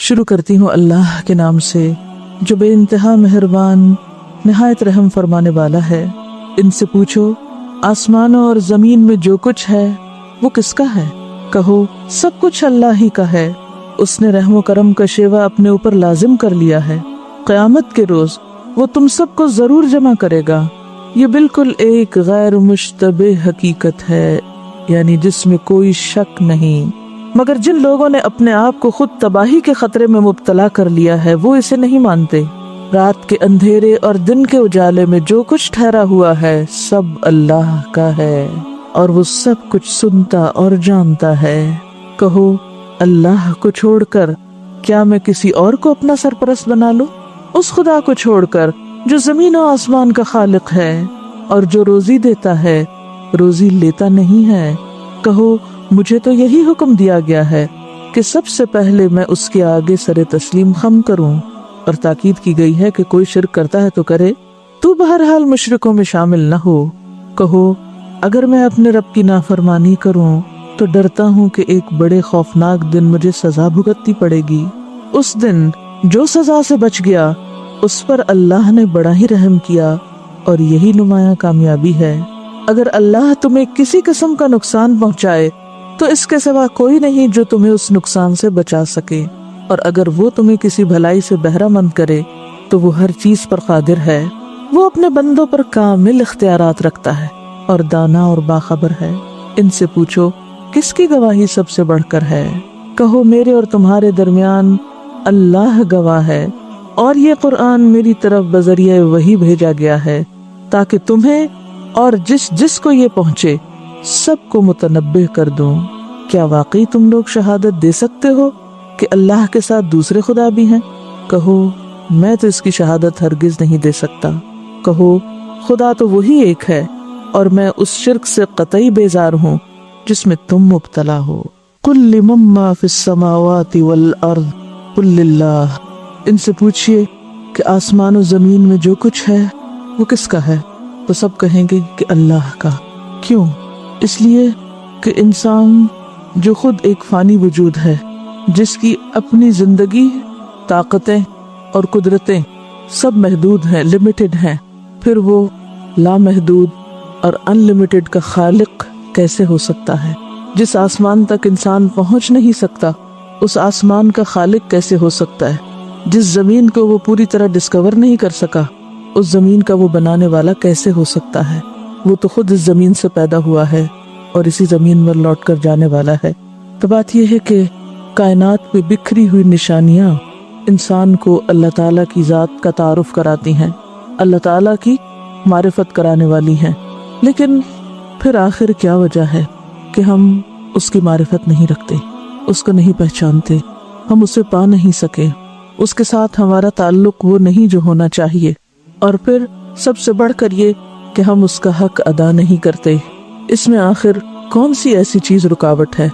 شروع کرتی ہوں اللہ کے نام سے جو بے انتہا مہربان نہایت رحم فرمانے والا ہے۔ ان سے پوچھو آسمانوں اور زمین میں جو کچھ ہے وہ کس کا ہے؟ کہو سب کچھ اللہ ہی کا ہے۔ اس نے رحم و کرم کا شیوا اپنے اوپر لازم کر لیا ہے۔ قیامت کے روز وہ تم سب کو ضرور جمع کرے گا۔ یہ بالکل ایک غیر مشتبہ حقیقت ہے، یعنی جس میں کوئی شک نہیں، مگر جن لوگوں نے اپنے آپ کو خود تباہی کے خطرے میں مبتلا کر لیا ہے وہ اسے نہیں مانتے۔ رات کے اندھیرے اور دن کے اجالے میں جو کچھ ٹھہرا ہوا ہے سب اللہ کا ہے، اور وہ سب کچھ سنتا اور جانتا ہے۔ کہو اللہ کو چھوڑ کر کیا میں کسی اور کو اپنا سرپرست بنا لوں؟ اس خدا کو چھوڑ کر جو زمین و آسمان کا خالق ہے اور جو روزی دیتا ہے روزی لیتا نہیں ہے۔ کہو مجھے تو یہی حکم دیا گیا ہے کہ سب سے پہلے میں اس کے آگے سر تسلیم خم کروں، اور تاکید کی گئی ہے کہ کوئی شرک کرتا ہے تو کرے، تو بہرحال مشرکوں میں شامل نہ ہو۔ کہو اگر میں اپنے رب کی نافرمانی کروں تو ڈرتا ہوں کہ ایک بڑے خوفناک دن مجھے سزا بھگتنی پڑے گی۔ اس دن جو سزا سے بچ گیا اس پر اللہ نے بڑا ہی رحم کیا، اور یہی نمایاں کامیابی ہے۔ اگر اللہ تمہیں کسی قسم کا نقصان پہنچائے تو اس کے سوا کوئی نہیں جو تمہیں اس نقصان سے بچا سکے، اور اگر وہ تمہیں کسی بھلائی سے بہرہ مند کرے تو وہ ہر چیز پر قادر ہے۔ وہ اپنے بندوں پر کامل اختیارات رکھتا ہے اور دانا اور باخبر ہے۔ ان سے پوچھو کس کی گواہی سب سے بڑھ کر ہے؟ کہو میرے اور تمہارے درمیان اللہ گواہ ہے، اور یہ قرآن میری طرف بذریعہ وحی بھیجا گیا ہے تاکہ تمہیں اور جس کو یہ پہنچے سب کو متنبہ کر دوں۔ کیا واقعی تم لوگ شہادت دے سکتے ہو کہ اللہ کے ساتھ دوسرے خدا بھی ہیں؟ کہو میں تو اس کی شہادت ہرگز نہیں دے سکتا۔ کہو خدا تو وہی ایک ہے، اور میں اس شرک سے قطعی بیزار ہوں جس میں تم مبتلا ہو۔ قل لمن ما فی السماوات والارض قل للہ۔ ان سے پوچھئے کہ آسمان و زمین میں جو کچھ ہے وہ کس کا ہے؟ تو سب کہیں گے کہ اللہ کا۔ کیوں؟ اس لیے کہ انسان جو خود ایک فانی وجود ہے، جس کی اپنی زندگی، طاقتیں اور قدرتیں سب محدود ہیں، لمیٹڈ ہیں، پھر وہ لامحدود اور ان لمیٹڈ کا خالق کیسے ہو سکتا ہے؟ جس آسمان تک انسان پہنچ نہیں سکتا اس آسمان کا خالق کیسے ہو سکتا ہے؟ جس زمین کو وہ پوری طرح ڈسکور نہیں کر سکا اس زمین کا وہ بنانے والا کیسے ہو سکتا ہے؟ وہ تو خود اس زمین سے پیدا ہوا ہے اور اسی زمین پر لوٹ کر جانے والا ہے۔ تو بات یہ ہے کہ کائنات پہ بکھری ہوئی نشانیاں انسان کو اللہ تعالیٰ کی ذات کا تعارف کراتی ہیں، اللہ تعالیٰ کی معرفت کرانے والی ہیں، لیکن پھر آخر کیا وجہ ہے کہ ہم اس کی معرفت نہیں رکھتے، اس کو نہیں پہچانتے، ہم اسے پا نہیں سکے، اس کے ساتھ ہمارا تعلق وہ نہیں جو ہونا چاہیے، اور پھر سب سے بڑھ کر یہ کہ ہم اس کا حق ادا نہیں کرتے۔ اس میں آخر کون سی ایسی چیز رکاوٹ ہے؟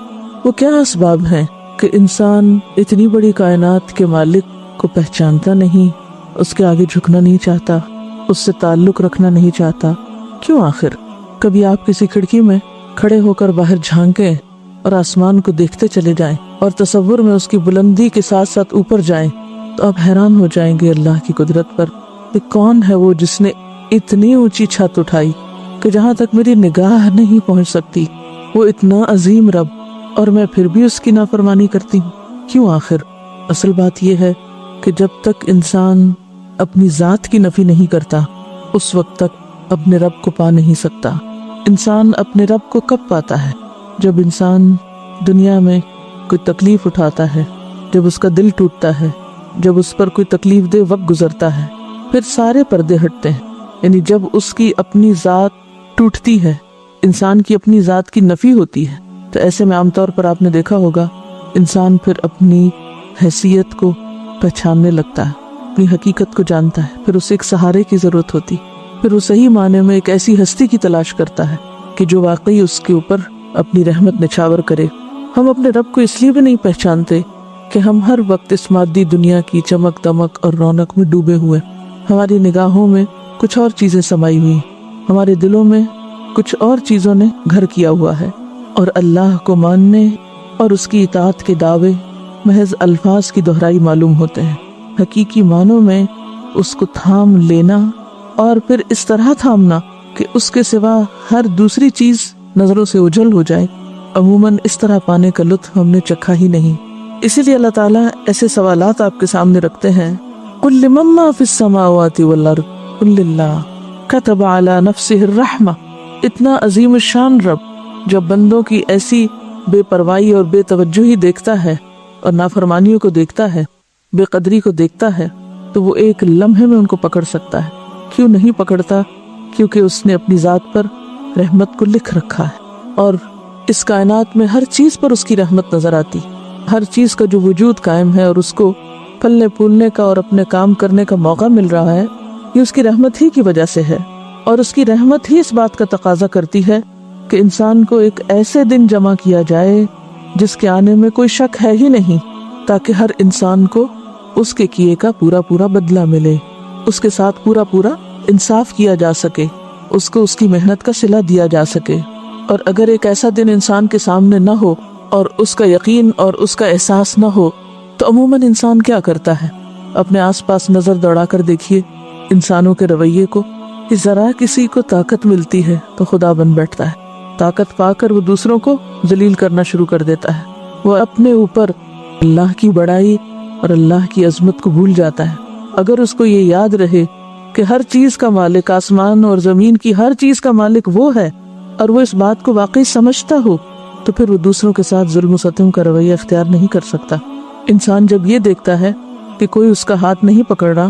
وہ کیا اسباب ہیں کہ انسان اتنی بڑی کائنات کے مالک کو پہچانتا نہیں، اس کے آگے جھکنا نہیں چاہتا، اس سے تعلق رکھنا نہیں چاہتا؟ کیوں آخر؟ کبھی آپ کسی کھڑکی میں کھڑے ہو کر باہر جھانکیں اور آسمان کو دیکھتے چلے جائیں اور تصور میں اس کی بلندی کے ساتھ ساتھ اوپر جائیں تو آپ حیران ہو جائیں گے اللہ کی قدرت پر کہ کون ہے وہ جس نے اتنی اونچی چھت اٹھائی کہ جہاں تک میری نگاہ نہیں پہنچ سکتی، وہ اتنا عظیم رب، اور میں پھر بھی اس کی نافرمانی کرتی ہوں۔ کیوں آخر؟ اصل بات یہ ہے کہ جب تک انسان اپنی ذات کی نفی نہیں کرتا اس وقت تک اپنے رب کو پا نہیں سکتا۔ انسان اپنے رب کو کب پاتا ہے؟ جب انسان دنیا میں کوئی تکلیف اٹھاتا ہے، جب اس کا دل ٹوٹتا ہے، جب اس پر کوئی تکلیف دہ وقت گزرتا ہے، پھر سارے پردے ہٹتے ہیں، یعنی جب اس کی اپنی ذات ٹوٹتی ہے، انسان کی اپنی ذات کی نفی ہوتی ہے، تو ایسے میں عام طور پر آپ نے دیکھا ہوگا انسان پھر اپنی حیثیت کو پہچاننے لگتا ہے، اپنی حقیقت کو جانتا ہے، پھر اسے ایک سہارے کی ضرورت ہوتی، پھر وہ صحیح معنی میں ایک ایسی ہستی کی تلاش کرتا ہے کہ جو واقعی اس کے اوپر اپنی رحمت نچھاور کرے۔ ہم اپنے رب کو اس لیے بھی نہیں پہچانتے کہ ہم ہر وقت اس مادی دنیا کی چمک دمک اور رونق میں ڈوبے ہوئے، ہماری نگاہوں میں کچھ اور چیزیں سمائی ہوئی، ہمارے دلوں میں کچھ اور چیزوں نے گھر کیا ہوا ہے، اور اللہ کو ماننے اور اس کی اطاعت کے دعوے محض الفاظ کی دہرائی معلوم ہوتے ہیں، حقیقی معنوں میں اس کو تھام لینا اور پھر اس طرح تھامنا کہ اس کے سوا ہر دوسری چیز نظروں سے اوجھل ہو جائے، عموماً اس طرح پانے کا لطف ہم نے چکھا ہی نہیں۔ اسی لیے اللہ تعالیٰ ایسے سوالات آپ کے سامنے رکھتے ہیں، قُلْ لِمَن مَّا فِي السَّمَاوَاتِ وَالْأَرْضِ قُلْ لِلَّهِ كَتَبَ عَلَى نَفْسِهِ الرَّحْمَةَ۔ اتنا عظیم الشان رب جب بندوں کی ایسی بے پرواہی اور بے توجہی دیکھتا ہے اور نافرمانیوں کو دیکھتا ہے، بے قدری کو دیکھتا ہے، تو وہ ایک لمحے میں ان کو پکڑ سکتا ہے۔ کیوں نہیں پکڑتا؟ کیونکہ اس نے اپنی ذات پر رحمت کو لکھ رکھا ہے، اور اس کائنات میں ہر چیز پر اس کی رحمت نظر آتی۔ ہر چیز کا جو وجود قائم ہے اور اس کو پھلنے پھولنے کا اور اپنے کام کرنے کا موقع مل رہا ہے، یہ اس کی رحمت ہی کی وجہ سے ہے، اور اس کی رحمت ہی اس بات کا تقاضا کرتی ہے کہ انسان کو ایک ایسے دن جمع کیا جائے جس کے آنے میں کوئی شک ہے ہی نہیں، تاکہ ہر انسان کو اس کے کیے کا پورا پورا بدلہ ملے، اس کے ساتھ پورا پورا انصاف کیا جا سکے، اس کو اس کی محنت کا صلہ دیا جا سکے۔ اور اگر ایک ایسا دن انسان کے سامنے نہ ہو اور اس کا یقین اور اس کا احساس نہ ہو تو عموماً انسان کیا کرتا ہے؟ اپنے آس پاس نظر دوڑا کر دیکھیے انسانوں کے رویے کو، کہ ذرا کسی کو طاقت ملتی ہے تو خدا بن بیٹھتا ہے، طاقت پا کر وہ دوسروں کو ذلیل کرنا شروع کر دیتا ہے، وہ اپنے اوپر اللہ کی بڑائی اور اللہ کی عظمت کو بھول جاتا ہے۔ اگر اس کو یہ یاد رہے کہ ہر چیز کا مالک، آسمان اور زمین کی ہر چیز کا مالک وہ ہے، اور وہ اس بات کو واقعی سمجھتا ہو، تو پھر وہ دوسروں کے ساتھ ظلم و ستم کا رویہ اختیار نہیں کر سکتا۔ انسان جب یہ دیکھتا ہے کہ کوئی اس کا ہاتھ نہیں پکڑ رہا،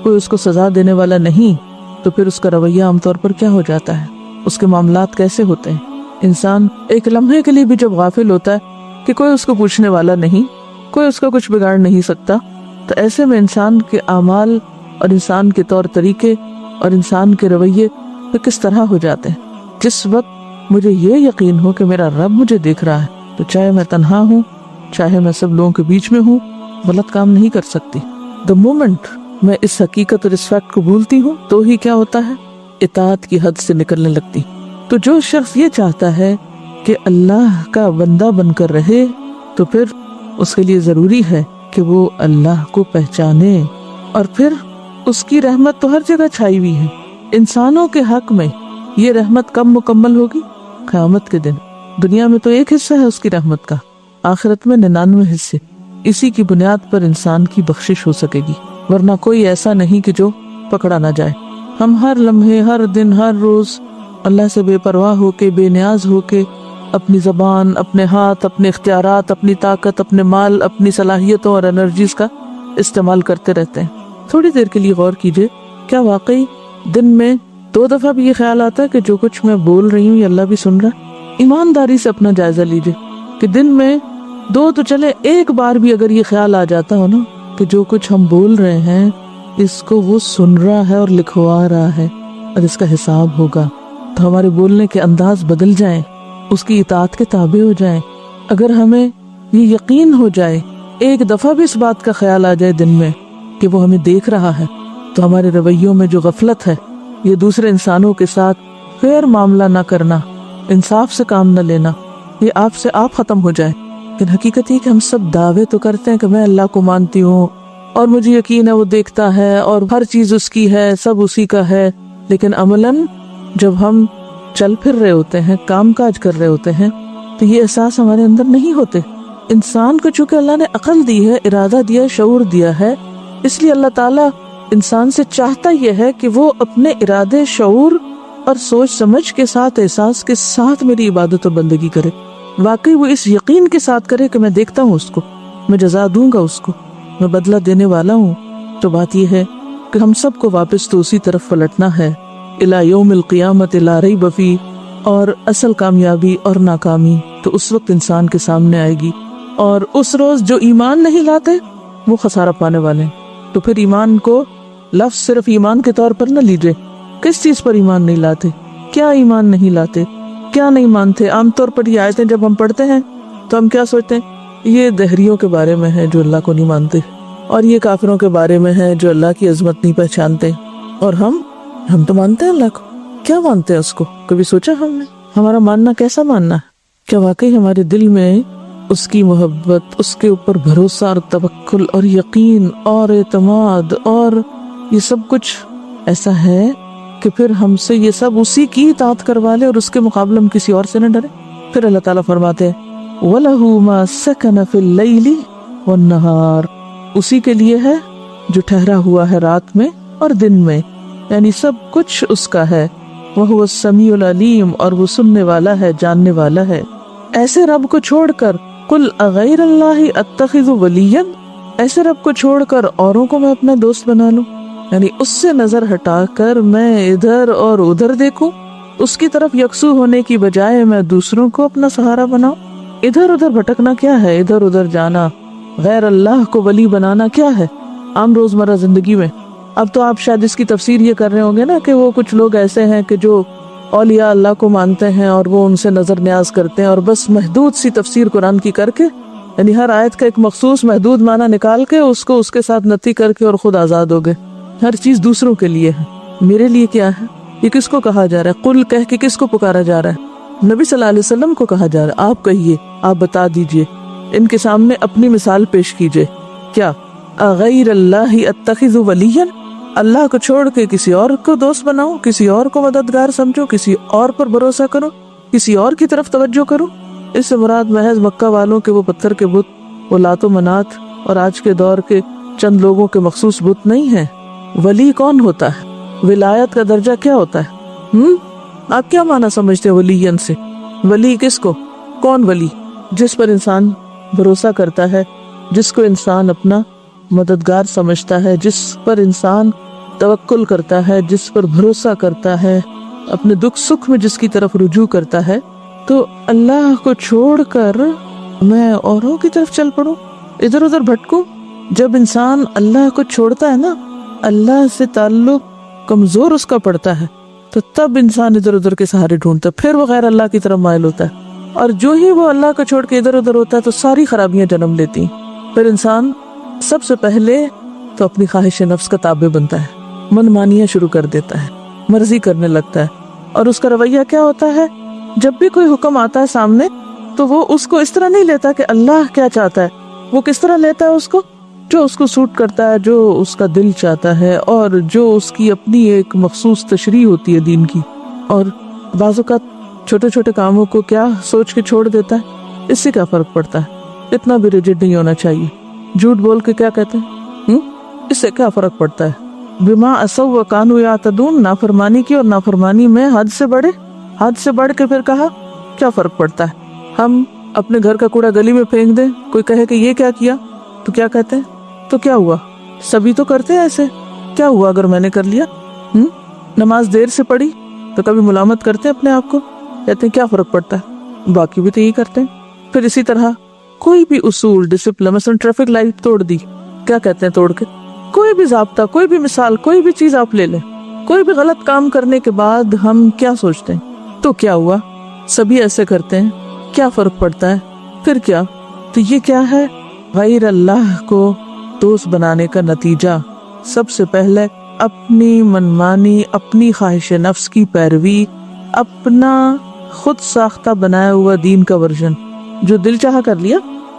کوئی اس کو سزا دینے والا نہیں، تو پھر اس کا رویہ عام طور پر کیا ہو جاتا ہے؟ اس کے معاملات کیسے ہوتے ہیں؟ انسان ایک لمحے کے لیے بھی جب غافل ہوتا ہے کہ کوئی اس کو پوچھنے والا نہیں، کوئی اس کا کچھ بگاڑ نہیں سکتا، تو ایسے میں انسان کے اعمال اور انسان کے طور طریقے اور انسان کے رویے پہ کس طرح ہو جاتے ہیں۔ جس وقت مجھے یہ یقین ہو کہ میرا رب مجھے دیکھ رہا ہے، تو چاہے میں تنہا ہوں، چاہے میں سب لوگوں کے بیچ میں ہوں، غلط کام نہیں کر سکتی۔ دا مومنٹ میں اس حقیقت اور اس فیکٹ کو بھولتی ہوں تو ہی کیا ہوتا ہے؟ اطاعت کی حد سے نکلنے لگتی۔ تو جو شخص یہ چاہتا ہے کہ اللہ کا بندہ بن کر رہے، تو پھر اس کے لیے ضروری ہے کہ وہ اللہ کو پہچانے، اور پھر اس کی رحمت تو ہر جگہ چھائی ہوئی ہے۔ انسانوں کے حق میں یہ رحمت کب مکمل ہوگی؟ قیامت کے دن۔ دنیا میں تو ایک حصہ ہے اس کی رحمت کا، آخرت میں 99 حصے۔ اسی کی بنیاد پر انسان کی بخشش ہو سکے گی، ورنہ کوئی ایسا نہیں کہ جو پکڑا نہ جائے۔ ہم ہر لمحے، ہر دن، ہر روز اللہ سے بے پرواہ ہو کے، بے نیاز ہو کے، اپنی زبان، اپنے ہاتھ، اپنے اختیارات، اپنی طاقت، اپنے مال، اپنی صلاحیتوں اور انرجیز کا استعمال کرتے رہتے ہیں۔ تھوڑی دیر کے لیے غور کیجئے، کیا واقعی دن میں 2 دفعہ بھی یہ خیال آتا ہے کہ جو کچھ میں بول رہی ہوں یہ اللہ بھی سن رہا ہے؟ ایمانداری سے اپنا جائزہ لیجئے کہ دن میں 2 تو چلے، ایک بار بھی اگر یہ خیال آ جاتا ہو نا کہ جو کچھ ہم بول رہے ہیں اس کو وہ سن رہا ہے اور لکھوا رہا ہے اور اس کا حساب ہوگا، تو ہمارے بولنے کے انداز بدل جائیں، اس کی اطاعت کے تابع ہو جائیں۔ اگر ہمیں یہ یقین ہو جائے، ایک دفعہ بھی اس بات کا خیال آ جائے دن میں کہ وہ ہمیں دیکھ رہا ہے، تو ہمارے رویوں میں جو غفلت ہے، یہ دوسرے انسانوں کے ساتھ فیر معاملہ نہ کرنا، انصاف سے کام نہ لینا، یہ آپ سے آپ ختم ہو جائے۔ لیکن حقیقت یہ کہ ہم سب دعوے تو کرتے ہیں کہ میں اللہ کو مانتی ہوں اور مجھے یقین ہے وہ دیکھتا ہے اور ہر چیز اس کی ہے، سب اسی کا ہے، لیکن عملاً جب ہم چل پھر رہے ہوتے ہیں، کام کاج کر رہے ہوتے ہیں، تو یہ احساس ہمارے اندر نہیں ہوتے۔ انسان کو چونکہ اللہ نے عقل دی ہے، ارادہ دیا ہے، شعور دیا ہے، اس لیے اللہ تعالیٰ انسان سے چاہتا یہ ہے کہ وہ اپنے ارادے، شعور اور سوچ سمجھ کے ساتھ، احساس کے ساتھ میری عبادت اور بندگی کرے۔ واقعی وہ اس یقین کے ساتھ کرے کہ میں دیکھتا ہوں اس کو، میں جزا دوں گا اس کو، میں بدلہ دینے والا ہوں۔ تو بات یہ ہے کہ ہم سب کو واپس تو اسی طرف پلٹنا ہے، الی یوم القیامت لا ریب فیہ، اور اصل کامیابی اور ناکامی تو اس وقت انسان کے سامنے آئے گی، اور اس روز جو ایمان نہیں لاتے وہ خسارہ پانے والے ہیں۔ تو پھر ایمان کو لفظ صرف ایمان کے طور پر نہ لیجئے۔ کس چیز پر ایمان نہیں لاتے؟ کیا ایمان نہیں لاتے؟ کیا نہیں مانتے؟ عام طور پر یہ آیتیں جب ہم پڑھتے ہیں تو ہم کیا سوچتے ہیں؟ یہ دہریوں کے بارے میں ہے جو اللہ کو نہیں مانتے، اور یہ کافروں کے بارے میں ہے جو اللہ کی عظمت نہیں پہچانتے، اور ہم تو مانتے ہیں اللہ کو۔ کیا مانتے ہیں اس کو؟ کبھی سوچا ہم نے ہمارا ماننا کیسا ماننا ہے؟ کیا واقعی ہمارے دل میں اس کی محبت، اس کے اوپر بھروسہ اور توکل اور یقین اور اعتماد، اور یہ سب کچھ ایسا ہے کہ پھر ہم سے یہ سب اسی کی اطاعت کروا لے اور اس کے مقابلے میں کسی اور سے نہ ڈرے۔ پھر اللہ تعالیٰ فرماتے ہیں وَلَهُ مَا سَكَنَ فِي اللَّيْلِ وَالنَّهَارِ، اسی کے لیے ہے جو ٹھہرا ہوا ہے رات میں اور دن میں، یعنی سب کچھ اس کا ہے۔ وَهُوَ السَّمِيعُ الْعَلِيمُ، اور وہ سننے والا ہے، جاننے والا ہے۔ ایسے رب کو چھوڑ کر قُلْ أَغَيْرَ اللَّهِ أَتَّخِذُ وَلِيًّا، ایسے رب کو چھوڑ کر اوروں کو میں اپنا دوست بنا لوں، یعنی اس سے نظر ہٹا کر میں ادھر اور ادھر دیکھوں، اس کی طرف یکسو ہونے کی بجائے میں دوسروں کو اپنا سہارا بناؤں۔ ادھر ادھر بھٹکنا کیا ہے؟ ادھر ادھر جانا، غیر اللہ کو ولی بنانا کیا ہے عام روزمرہ زندگی میں؟ اب تو آپ شاید اس کی تفسیر یہ کر رہے ہوں گے نا کہ وہ کچھ لوگ ایسے ہیں کہ جو اولیاء اللہ کو مانتے ہیں اور وہ ان سے نظر نیاز کرتے ہیں، اور بس محدود سی تفسیر قرآن کی کر کے، یعنی ہر آیت کا ایک مخصوص محدود معنی نکال کے اس کو اس کے ساتھ نتی کر کے اور خود آزاد ہو گئے۔ ہر چیز دوسروں کے لیے ہے، میرے لیے کیا ہے؟ یہ کس کو کہا جا رہا ہے؟ قل کہہ کے کس کو پکارا جا رہا ہے؟ نبی صلی اللہ علیہ وسلم کو کہا جا رہا ہے، آپ کہیے، آپ بتا دیجئے، ان کے سامنے اپنی مثال پیش کیجئے۔ کیا اغیر اللہ اتخذ ولیا، اللہ کو چھوڑ کے کسی اور کو دوست بناؤں، کسی اور کو مددگار سمجھو، کسی اور پر بھروسہ کرو، کسی اور کی طرف توجہ کرو؟ اس سے مراد محض مکہ والوں کے وہ پتھر کے بت، وہ لات و منات اور آج کے دور کے چند لوگوں کے مخصوص بت نہیں ہیں۔ ولی کون ہوتا ہے؟ ولایت کا درجہ کیا ہوتا ہے؟ آپ کیا معنی سمجھتے ہیں ولیین سے؟ ولی کس کو؟ کون ولی؟ جس پر انسان بھروسہ کرتا ہے، جس کو انسان اپنا مددگار سمجھتا ہے، جس پر انسان توکل کرتا ہے، جس پر بھروسہ کرتا ہے، اپنے دکھ سکھ میں جس کی طرف رجوع کرتا ہے۔ تو اللہ کو چھوڑ کر میں اوروں کی طرف چل پڑوں، ادھر ادھر بھٹکوں؟ جب انسان اللہ کو چھوڑتا ہے نا، اللہ سے تعلق کمزور اس کا پڑتا ہے، تو تب انسان ادھر ادھر کے سہارے ڈھونڈتا ہے، پھر وہ غیر اللہ کی طرف مائل ہوتا ہے، اور جو ہی وہ اللہ کو چھوڑ کے ادھر ادھر ہوتا ہے تو ساری خرابیاں جنم لیتی ہیں۔ پھر انسان سب سے پہلے تو اپنی خواہش نفس کا تابع بنتا ہے، من مانیاں شروع کر دیتا ہے، مرضی کرنے لگتا ہے، اور اس کا رویہ کیا ہوتا ہے؟ جب بھی کوئی حکم آتا ہے سامنے تو وہ اس کو اس طرح نہیں لیتا کہ اللہ کیا چاہتا ہے، وہ کس طرح لیتا ہے اس کو؟ جو اس کو سوٹ کرتا ہے، جو اس کا دل چاہتا ہے، اور جو اس کی اپنی ایک مخصوص تشریح ہوتی ہے دین کی۔ اور بعض اوقات چھوٹے چھوٹے کاموں کو کیا سوچ کے چھوڑ دیتا ہے، اس سے کیا فرق پڑتا ہے؟ اتنا بھی ریجڈ نہیں ہونا چاہیے۔ جھوٹ بول کے کیا کہتے ہیں، اس سے کیا فرق پڑتا ہے؟ بما عصوا وکانوا یعتدون، نافرمانی کی اور نافرمانی میں حد سے بڑھ کے پھر کہا کیا فرق پڑتا ہے؟ ہم اپنے گھر کا کوڑا گلی میں پھینک دیں، کوئی کہے کہ یہ کیا کیا، تو کیا کہتے ہیں؟ تو کیا ہوا؟ سبھی تو کرتے ہیں ایسے، کیا ہوا اگر میں نے کر لیا؟ نماز دیر سے پڑھی تو کبھی ملامت کرتے ہیں اپنے آپ کو، کہتے ہیں کیا فرق پڑتا ہے، باقی بھی تو یہی کرتے ہیں۔ پھر اسی طرح کوئی بھی اصول، ڈسپلن، مثلا ٹریفک لائٹ توڑ دی، کیا کہتے ہیں توڑ کے؟ کوئی بھی ضابطہ، کوئی بھی مثال، کوئی بھی چیز آپ لے لیں، کوئی بھی غلط کام کرنے کے بعد ہم کیا سوچتے ہیں؟ تو کیا ہوا؟ سبھی ایسے کرتے ہیں، کیا فرق پڑتا ہے؟ پھر کیا؟ تو یہ کیا ہے؟ غیر اللہ کو دوست بنانے کا نتیجہ سب سے پہلے اپنی منمانی، اپنی خواہش نفس کی پیروی، اپنا خود ساختہ بنایا ہوا دین کا ورژن، جو دل چاہا کر لیا،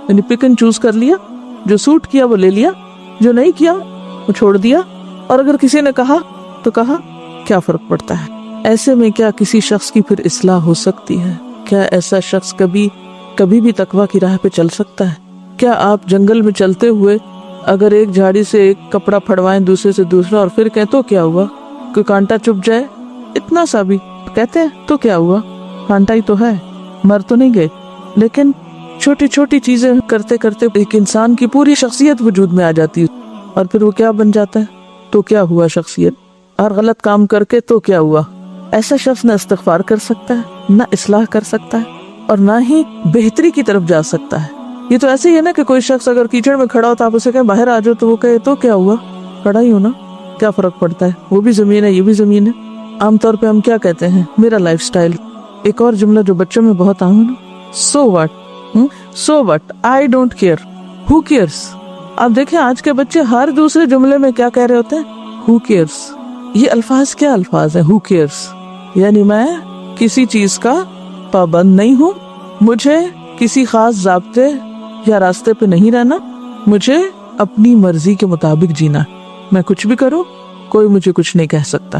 یعنی پک اینڈ چوز کر لیا، جو سوٹ کیا وہ لے لیا، جو نہیں کیا وہ چھوڑ دیا، اور اگر کسی نے کہا تو کہا، کیا فرق پڑتا ہے؟ ایسے میں کیا کسی شخص کی پھر اصلاح ہو سکتی ہے؟ کیا ایسا شخص کبھی بھی تقویٰ کی راہ پہ چل سکتا ہے؟ کیا آپ جنگل میں چلتے ہوئے اگر ایک جھاڑی سے ایک کپڑا پھڑوائیں دوسرے سے دوسرا اور پھر کہیں تو کیا ہوا؟ کوئی کانٹا چپ جائے اتنا سا بھی، کہتے ہیں تو کیا ہوا؟ کانٹا ہی تو ہے، مر تو نہیں گئے۔ لیکن چھوٹی چھوٹی چیزیں کرتے کرتے ایک انسان کی پوری شخصیت وجود میں آ جاتی ہے، اور پھر وہ کیا بن جاتا ہے؟ تو کیا ہوا شخصیت؟ اور غلط کام کر کے تو کیا ہوا؟ ایسا شخص نہ استغفار کر سکتا ہے، نہ اصلاح کر سکتا ہے، اور نہ ہی بہتری کی طرف جا سکتا ہے۔ یہ تو ایسے ہی ہے نا کہ کوئی شخص اگر کیچڑ میں کھڑا ہو تو آپ اسے کہیں باہر آ جاؤ، تو وہ کہے تو کیا ہوا، کھڑا ہی ہونا، کیا فرق پڑتا ہے؟ وہ بھی زمین ہے، یہ بھی زمین ہے۔ عام طور پہ ہم کیا کہتے ہیں؟ میرا لائف سٹائل۔ ایک اور جملہ جو بچوں میں بہت عام ہے نا، so what I don't care, who cares. آپ دیکھیں آج کے بچے ہر دوسرے جملے میں کیا کہہ رہے ہوتے ہیں؟ ہو کیئرس۔ یہ الفاظ کیا الفاظ ہیں؟ ہو کیئرس، یعنی میں کسی چیز کا پابند نہیں ہوں، مجھے کسی خاص ضابطے یا راستے پہ نہیں رہنا، مجھے اپنی مرضی کے مطابق جینا ہے. میں کچھ بھی کروں کوئی مجھے کچھ نہیں کہہ سکتا.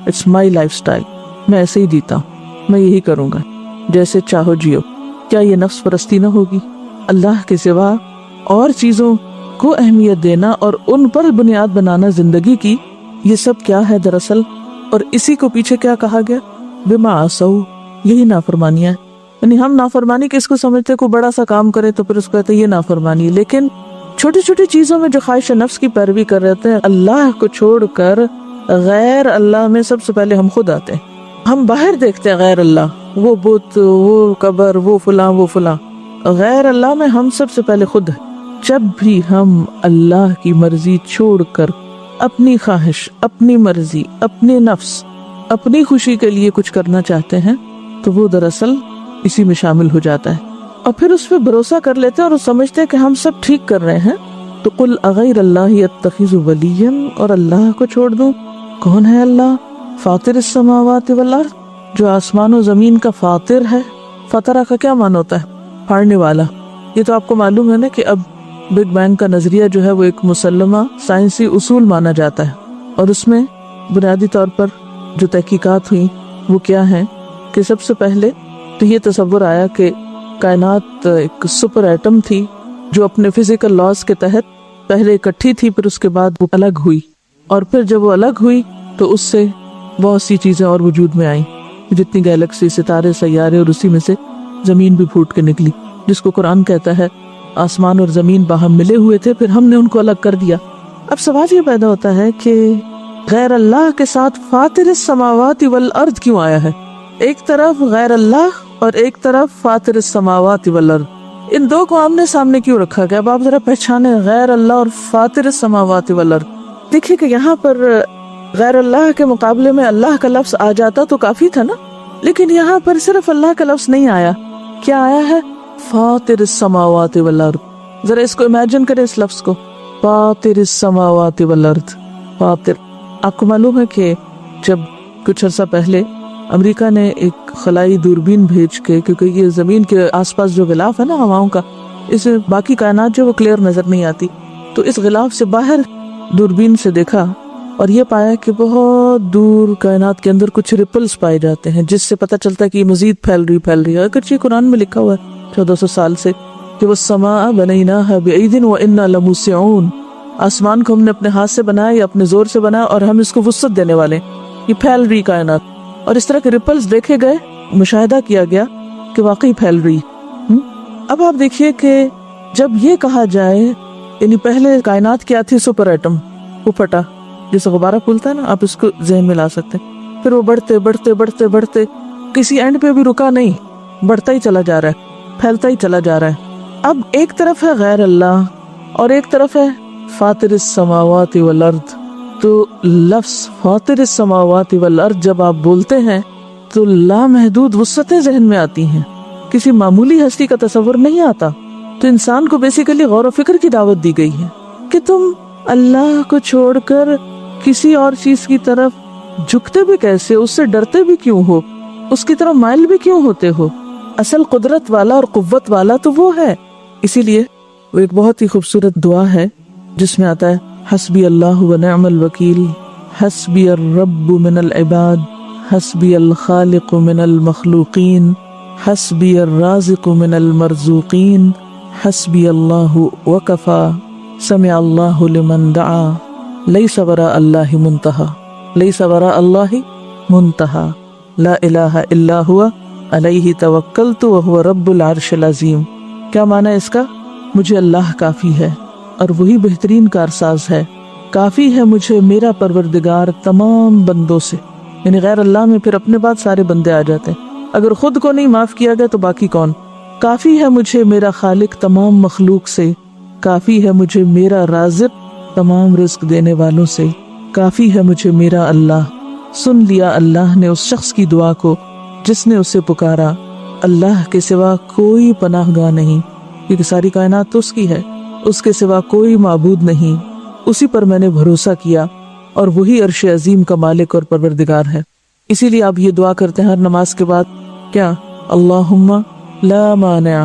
اٹس مائی لائف سٹائل، میں ایسے ہی جیتا ہوں، میں یہی کروں گا، جیسے چاہو جیو. کیا یہ نفس پرستی نہ ہوگی؟ اللہ کے سوا اور چیزوں کو اہمیت دینا اور ان پر بنیاد بنانا زندگی کی، یہ سب کیا ہے دراصل؟ اور اسی کو پیچھے کیا کہا گیا؟ بما عصوا، یہی نافرمانیاں ہے. یعنی ہم نافرمانی کس کو سمجھتے؟ کوئی بڑا سا کام کرے تو پھر اس کو کہتے ہیں یہ نافرمانی ہے، لیکن چھوٹی چھوٹی چیزوں میں جو خواہش نفس کی پیروی کر رہے ہیں، اللہ کو چھوڑ کر غیر اللہ میں سب سے پہلے ہم خود آتے ہیں. ہم باہر دیکھتے ہیں غیر اللہ، وہ بت، وہ قبر، وہ فلاں وہ فلاں. غیر اللہ میں ہم سب سے پہلے خود ہیں. جب بھی ہم اللہ کی مرضی چھوڑ کر اپنی خواہش، اپنی مرضی، اپنے نفس، اپنی خوشی کے لیے کچھ کرنا چاہتے ہیں تو وہ دراصل اسی میں شامل ہو جاتا ہے. اور پھر اس پہ بھروسہ کر لیتے ہیں اور سمجھتے ہیں کہ ہم سب ٹھیک کر رہے ہیں. تو قل اغیر اللہ اتخذ ولیا، اور اللہ کو چھوڑ دوں. کون ہے اللہ؟ فاطر السماوات والارض، جو آسمان و زمین کا فاطر ہے. فطرہ کا کیا معنی ہوتا ہے؟ پھاڑنے والا. یہ تو آپ کو معلوم ہے نا کہ اب بگ بینگ کا نظریہ جو ہے وہ ایک مسلمہ سائنسی اصول مانا جاتا ہے، اور اس میں بنیادی طور پر جو تحقیقات ہوئی وہ کیا ہیں کہ سب سے پہلے تو یہ تصور آیا کہ کائنات ایک سپر ایٹم تھی جو اپنے فزیکل لاز کے تحت پہلے اکٹھی تھی، پھر اس کے بعد وہ الگ ہوئی، اور پھر جب وہ الگ ہوئی تو اس سے بہت سی چیزیں اور وجود میں آئیں، جتنی گیلیکسی، ستارے، سیارے، اور اسی میں سے زمین بھی پھوٹ کے نکلی، جس کو قرآن کہتا ہے آسمان اور زمین باہم ملے ہوئے تھے، پھر ہم نے ان کو الگ کر دیا. اب سوال یہ پیدا ہوتا ہے کہ غیر اللہ کے ساتھ فاطر السماوات والارض کیوں آیا ہے؟ ایک طرف غیر اللہ اور ایک طرف فاطر السماوات والارض، ان دو کو آمنے سامنے کیوں رکھا گیا؟ اب آپ ذرا پہچانے غیر اللہ اور فاطر السماوات والارض. دیکھیے کہ یہاں پر غیر اللہ کے مقابلے میں اللہ کا لفظ آ جاتا تو کافی تھا نا، لیکن یہاں پر صرف اللہ کا لفظ نہیں آیا. کیا آیا ہے؟ فاطر السماوات والارض. ذرا اس کو امیجن کریں، اس لفظ کو، فاطر السماوات والارض. فاطر. آپ کو معلوم ہے کہ جب کچھ عرصہ پہلے امریکہ نے ایک خلائی دوربین بھیج کے، کیونکہ یہ زمین کے آس پاس جو غلاف ہے نا ہواؤں کا، اس میں باقی کائنات جو وہ کلیئر نظر نہیں آتی، تو اس غلاف سے باہر دوربین سے دیکھا اور یہ پایا کہ بہت دور کائنات کے اندر کچھ ریپلز پائے جاتے ہیں، جس سے پتہ چلتا ہے کہ یہ مزید پھیل رہی ہے. اگرچہ قرآن میں لکھا ہوا ہے 1400 سال سے کہ والسماء بنیناها بأید وإنا لموسعون، آسمان کو ہم نے اپنے ہاتھ سے بنایا یا اپنے زور سے بنایا اور ہم اس کو وسعت دینے والے. یہ پھیل رہی کائنات، اور اس طرح کے ریپلز دیکھے گئے، مشاہدہ کیا گیا کہ واقعی پھیل رہی. اب آپ دیکھیے کہ جب یہ کہا جائے، یعنی پہلے کائنات کیا تھی؟ سپر ایٹم، وہ پھٹا، جیسے غبارہ پھولتا ہے نا، آپ اس کو ذہن میں لا سکتے ہیں. پھر وہ بڑھتے بڑھتے بڑھتے بڑھتے کسی اینڈ پہ بھی رکا نہیں، بڑھتا ہی چلا جا رہا ہے، پھیلتا ہی چلا جا رہا ہے. اب ایک طرف ہے غیر اللہ اور ایک طرف ہے فاطر السماوات والارض. تو لفظ فاطر السماوات والارض جب آپ بولتے ہیں تو لامحدود وسعتیں ذہن میں آتی ہیں، کسی معمولی ہستی کا تصور نہیں آتا. تو انسان کو بیسیکلی غور و فکر کی دعوت دی گئی ہے کہ تم اللہ کو چھوڑ کر کسی اور چیز کی طرف جھکتے بھی کیسے، اس سے ڈرتے بھی کیوں ہو، اس کی طرف مائل بھی کیوں ہوتے ہو؟ اصل قدرت والا اور قوت والا تو وہ ہے. اسی لیے وہ ایک بہت ہی خوبصورت دعا ہے جس میں آتا ہے حسبی اللہ ونعم الوکیل، حسبی الرب من العباد، حسبی الخالق من المخلوقین، حسبی الرازق من المرزوقین، حسبی اللہ وکفا، سمع اللہ لمن دعا، لیس وراء اللہ منتہا، لیس وراء اللہ منتہا، لا الہ الا ہوا علیہ توکلت وہو رب العرش العظیم. کیا معنی ہے اس کا؟ مجھے اللہ کافی ہے اور وہی بہترین کارساز ہے. کافی ہے مجھے میرا پروردگار تمام بندوں سے، یعنی غیر اللہ میں پھر اپنے بعد سارے بندے آ جاتے ہیں. اگر خود کو نہیں معاف کیا گیا تو باقی کون؟ کافی ہے مجھے میرا خالق تمام مخلوق سے، کافی ہے مجھے میرا رازق تمام رزق دینے والوں سے، کافی ہے مجھے میرا اللہ. سن لیا اللہ نے اس شخص کی دعا کو جس نے اسے پکارا. اللہ کے سوا کوئی پناہ گاہ نہیں، کیونکہ ساری کائنات تو اس کی ہے، اس کے سوا کوئی معبود نہیں، اسی پر میں نے بھروسہ کیا اور وہی عرش عظیم کا مالک اور پروردگار ہے. اسی لیے آپ یہ دعا کرتے ہیں ہر نماز کے بعد، کیا؟ اللہم لا مانع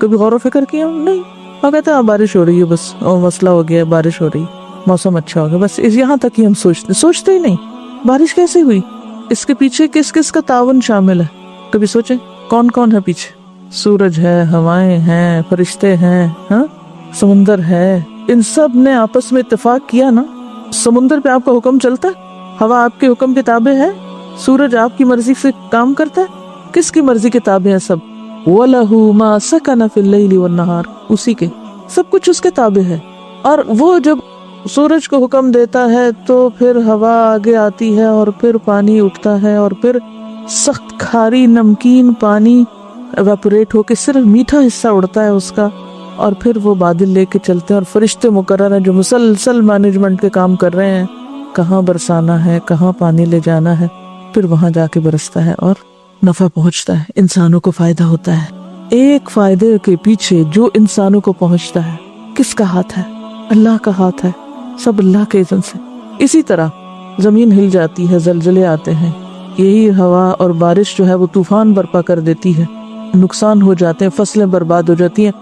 کبھی غور و فکر کیا؟ نہیں. وہ کہتے ہیں بارش ہو رہی ہے بس، مسئلہ ہو گیا، بارش ہو رہی، موسم اچھا ہو گیا، بس یہاں تک ہی ہم سوچتے ہی نہیں بارش کیسے ہوئی، اس کے پیچھے کس کس کا تعاون شامل ہے. کبھی سوچیں کون کون ہے پیچھے؟ سورج ہے، ہوائیں ہیں، فرشتے ہیں، ہاں، سمندر ہے. ان سب نے آپس میں اتفاق کیا نا. سمندر پہ آپ کا حکم چلتا ہے، ہوا آپ کے حکم کے تابع ہے، سورج آپ کی مرضی سے کام کرتا ہے. کس کی مرضی کے تابع ہے سب؟ وَلَهُ مَا سَكَنَ فِي اللَّيْلِ وَالنَّهَارِ، اسی کے سب کچھ اس کے تابع ہے. اور وہ جب سورج کو حکم دیتا ہے تو پھر ہوا آگے آتی ہے اور پھر پانی اٹھتا ہے اور پھر سخت کھاری نمکین پانی ایواپوریٹ ہو کے صرف میٹھا حصہ اڑتا ہے اس کا، اور پھر وہ بادل لے کے چلتے ہیں اور فرشتے مقرر ہیں جو مسلسل مینجمنٹ کے کام کر رہے ہیں، کہاں برسانا ہے، کہاں پانی لے جانا ہے، پھر وہاں جا کے برستا ہے اور نفع پہنچتا ہے، انسانوں کو فائدہ ہوتا ہے. ایک فائدے کے پیچھے جو انسانوں کو پہنچتا ہے کس کا ہاتھ ہے؟ اللہ کا ہاتھ ہے، سب اللہ کے اذن سے. اسی طرح زمین ہل جاتی ہے، زلزلے آتے ہیں، یہی ہوا اور بارش جو ہے وہ طوفان برپا کر دیتی ہے، نقصان ہو جاتے ہیں، فصلیں برباد ہو جاتی ہیں.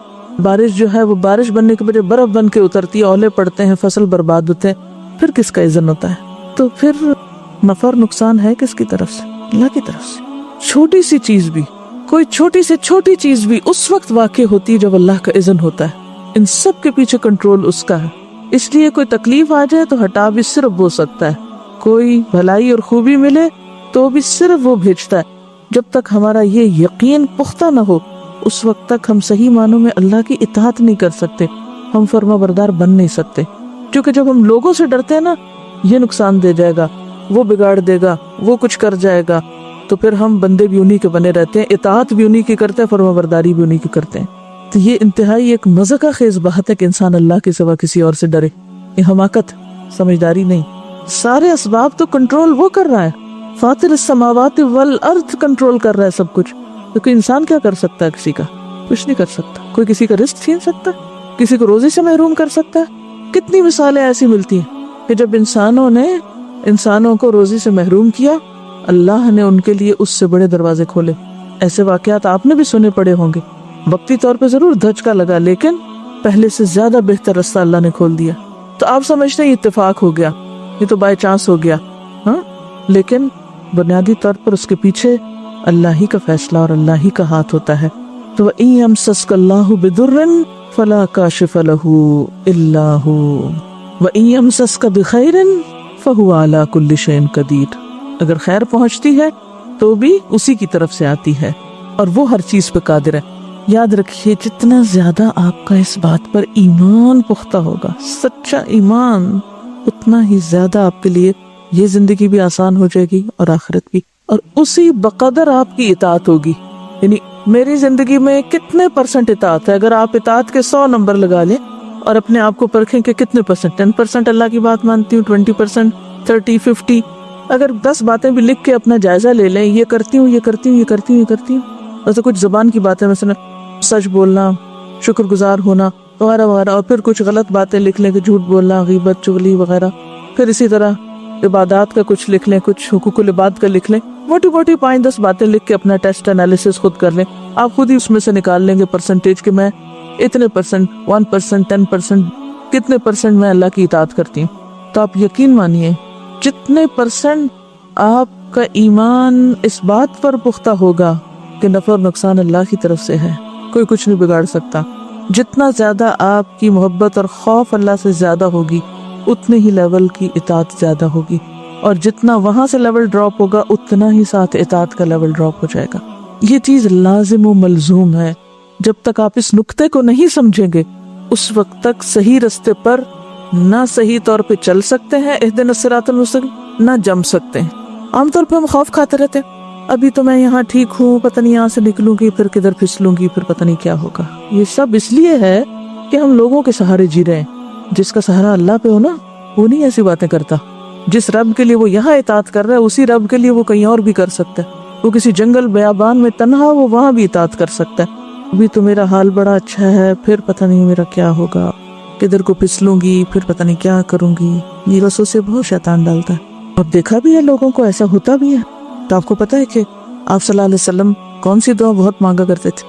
بارش جو ہے وہ بارش بننے کے بجائے برف بن کے اترتی ہے، اولے پڑتے ہیں، فصل برباد ہوتے ہیں. پھر کس کا اذن ہوتا ہے؟ تو پھر نفع اور نقصان ہے کس کی طرف سے؟ اللہ کی طرف سے. چھوٹی سی چیز بھی، کوئی چھوٹی سے چھوٹی چیز بھی اس وقت واقع ہوتی ہے جب اللہ کا اذن ہوتا ہے. ان سب کے پیچھے کنٹرول اس کا ہے. اس لیے کوئی تکلیف آ جائے تو ہٹا بھی صرف وہ سکتا ہے، کوئی بھلائی اور خوبی ملے تو بھی صرف وہ بھیجتا ہے. جب تک ہمارا یہ یقین پختہ نہ ہو اس وقت تک ہم صحیح معنوں میں اللہ کی اطاعت نہیں کر سکتے، ہم فرما بردار بن نہیں سکتے. کیونکہ جب ہم لوگوں سے ڈرتے ہیں نا، یہ نقصان دے جائے گا، وہ بگاڑ دے گا، وہ کچھ کر جائے گا، تو پھر ہم بندے بھی انہی کے بنے رہتے ہیں، اطاعت بھی انہی کی کرتے ہیں، فرما برداری بھی انہی کی کرتے ہیں. تو یہ انتہائی ایک مذاق خیز بات ہے کہ انسان اللہ کے سوا کسی اور سے ڈرے. یہ حماقت، سمجھداری نہیں. سارے اسباب تو کنٹرول وہ کر رہا ہے، فاطر السماوات والارض کنٹرول کر رہا ہے سب کچھ. تو کوئی انسان کیا کر سکتا ہے؟ کسی کا کچھ نہیں کر سکتا. کوئی کسی کا رزق چھین سکتا ہے؟ کسی کو روزی سے محروم کر سکتا ہے؟ کتنی مثالیں ایسی ملتی ہیں کہ جب انسانوں نے انسانوں کو روزی سے محروم کیا، اللہ نے ان کے لیے اس سے بڑے دروازے کھولے. ایسے واقعات آپ نے بھی سنے پڑے ہوں گے. وقتی طور پہ ضرور دھچکا لگا، لیکن پہلے سے زیادہ بہتر رستہ اللہ نے کھول دیا. تو آپ سمجھتے ہیں یہ اتفاق ہو گیا، یہ تو بائی چانس ہو گیا، ہاں؟ لیکن بنیادی طور پر اس کے پیچھے اللہ ہی کا فیصلہ اور اللہ ہی کا ہاتھ ہوتا ہے. تو وَإِن يَمْسَسْكَ اللَّهُ بِضُرٍّ فَلَا كَاشِفَ لَهُ إِلَّا هُوَ وَإِن يَمْسَسْكَ بِخَيْرٍ فَهُوَ عَلَى كُلِّ شَيْءٍ قَدِيرٌ. اگر خیر پہنچتی ہے تو بھی اسی کی طرف سے آتی ہے اور وہ ہر چیز پہ قادر ہے. یاد رکھیے جتنا زیادہ آپ کا اس بات پر ایمان پختہ ہوگا، سچا ایمان، اتنا ہی زیادہ آپ کے لیے یہ زندگی بھی آسان ہو جائے گی اور آخرت بھی، اور اسی بقدر آپ کی اطاعت ہوگی. یعنی میری زندگی میں کتنے % اطاعت ہے؟ اگر آپ اطاعت کے 100 نمبر لگا لیں اور اپنے آپ کو پرکھیں کہ کتنے %، 10% اللہ کی بات مانتی ہوں، 20%، 30، 50. اگر 10 باتیں بھی لکھ کے اپنا جائزہ لے لیں، یہ کرتی ہوں، یہ کرتی ہوں، یہ کرتی ہوں، یہ کرتی ہوں. ویسے کچھ زبان کی باتیں، مثلا سچ بولنا، شکر گزار ہونا وغیرہ وغیرہ، اور پھر کچھ غلط باتیں لکھ لیں کہ جھوٹ بولنا، غیبت، چغلی وغیرہ. پھر اسی طرح عبادات کا کچھ لکھ لیں، کچھ حقوق العباد کا لکھ لیں. موٹی موٹی 5-10 باتیں لکھ کے اپنا ٹیسٹ انالیسس خود کر لیں. آپ خود ہی اس میں سے نکال لیں گے پرسنٹیج کہ میں اتنے %، 1%، 10%، کتنے % میں اللہ کی اطاعت کرتی ہوں. تو آپ یقین مانیے جتنے % آپ کا ایمان اس بات پر پختہ ہوگا کہ نفع اور نقصان اللہ کی طرف سے ہے، کوئی کچھ نہیں بگاڑ سکتا، جتنا زیادہ آپ کی محبت اور خوف اللہ سے زیادہ ہوگی اتنے ہی لیول کی اطاعت زیادہ ہوگی، اور جتنا وہاں سے لیول ڈراپ ہوگا اتنا ہی ساتھ اطاعت کا لیول ڈراپ ہو جائے گا. یہ چیز لازم و ملزوم ہے. جب تک آپ اس نقطے کو نہیں سمجھیں گے اس وقت تک صحیح رستے پر نہ صحیح طور پہ چل سکتے ہیں، اہدنا الصراط المستقیم، نہ جم سکتے ہیں. عام طور پہ ہم خوف کھاتے رہتے ہیں، ابھی تو میں یہاں ٹھیک ہوں، پتہ نہیں یہاں سے نکلوں گی پھر کدھر پھسلوں گی، پھر پتہ نہیں کیا ہوگا. یہ سب اس لیے ہے کہ ہم لوگوں کے سہارے جی رہے ہیں. جس کا سہارا اللہ پہ ہو نا، وہ نہیں ایسی باتیں کرتا. جس رب کے لیے وہ یہاں اطاعت کر رہا ہے اسی رب کے لیے وہ کہیں اور بھی کر سکتا ہے. وہ کسی جنگل بیابان میں تنہا، وہ وہاں بھی اطاعت کر سکتا ہے. ابھی تو میرا حال بڑا اچھا ہے، پھر پتہ نہیں میرا کیا ہوگا، کدھر کو پھسلوں گی، پھر پتہ نہیں کیا کروں گی. یہ وسوسے بہت شیطان ڈالتا ہے، اور دیکھا بھی ہے لوگوں کو ایسا ہوتا بھی ہے. تو آپ کو پتہ ہے کہ آپ صلی اللہ علیہ وسلم کون سی دعا بہت مانگا کرتے تھے؟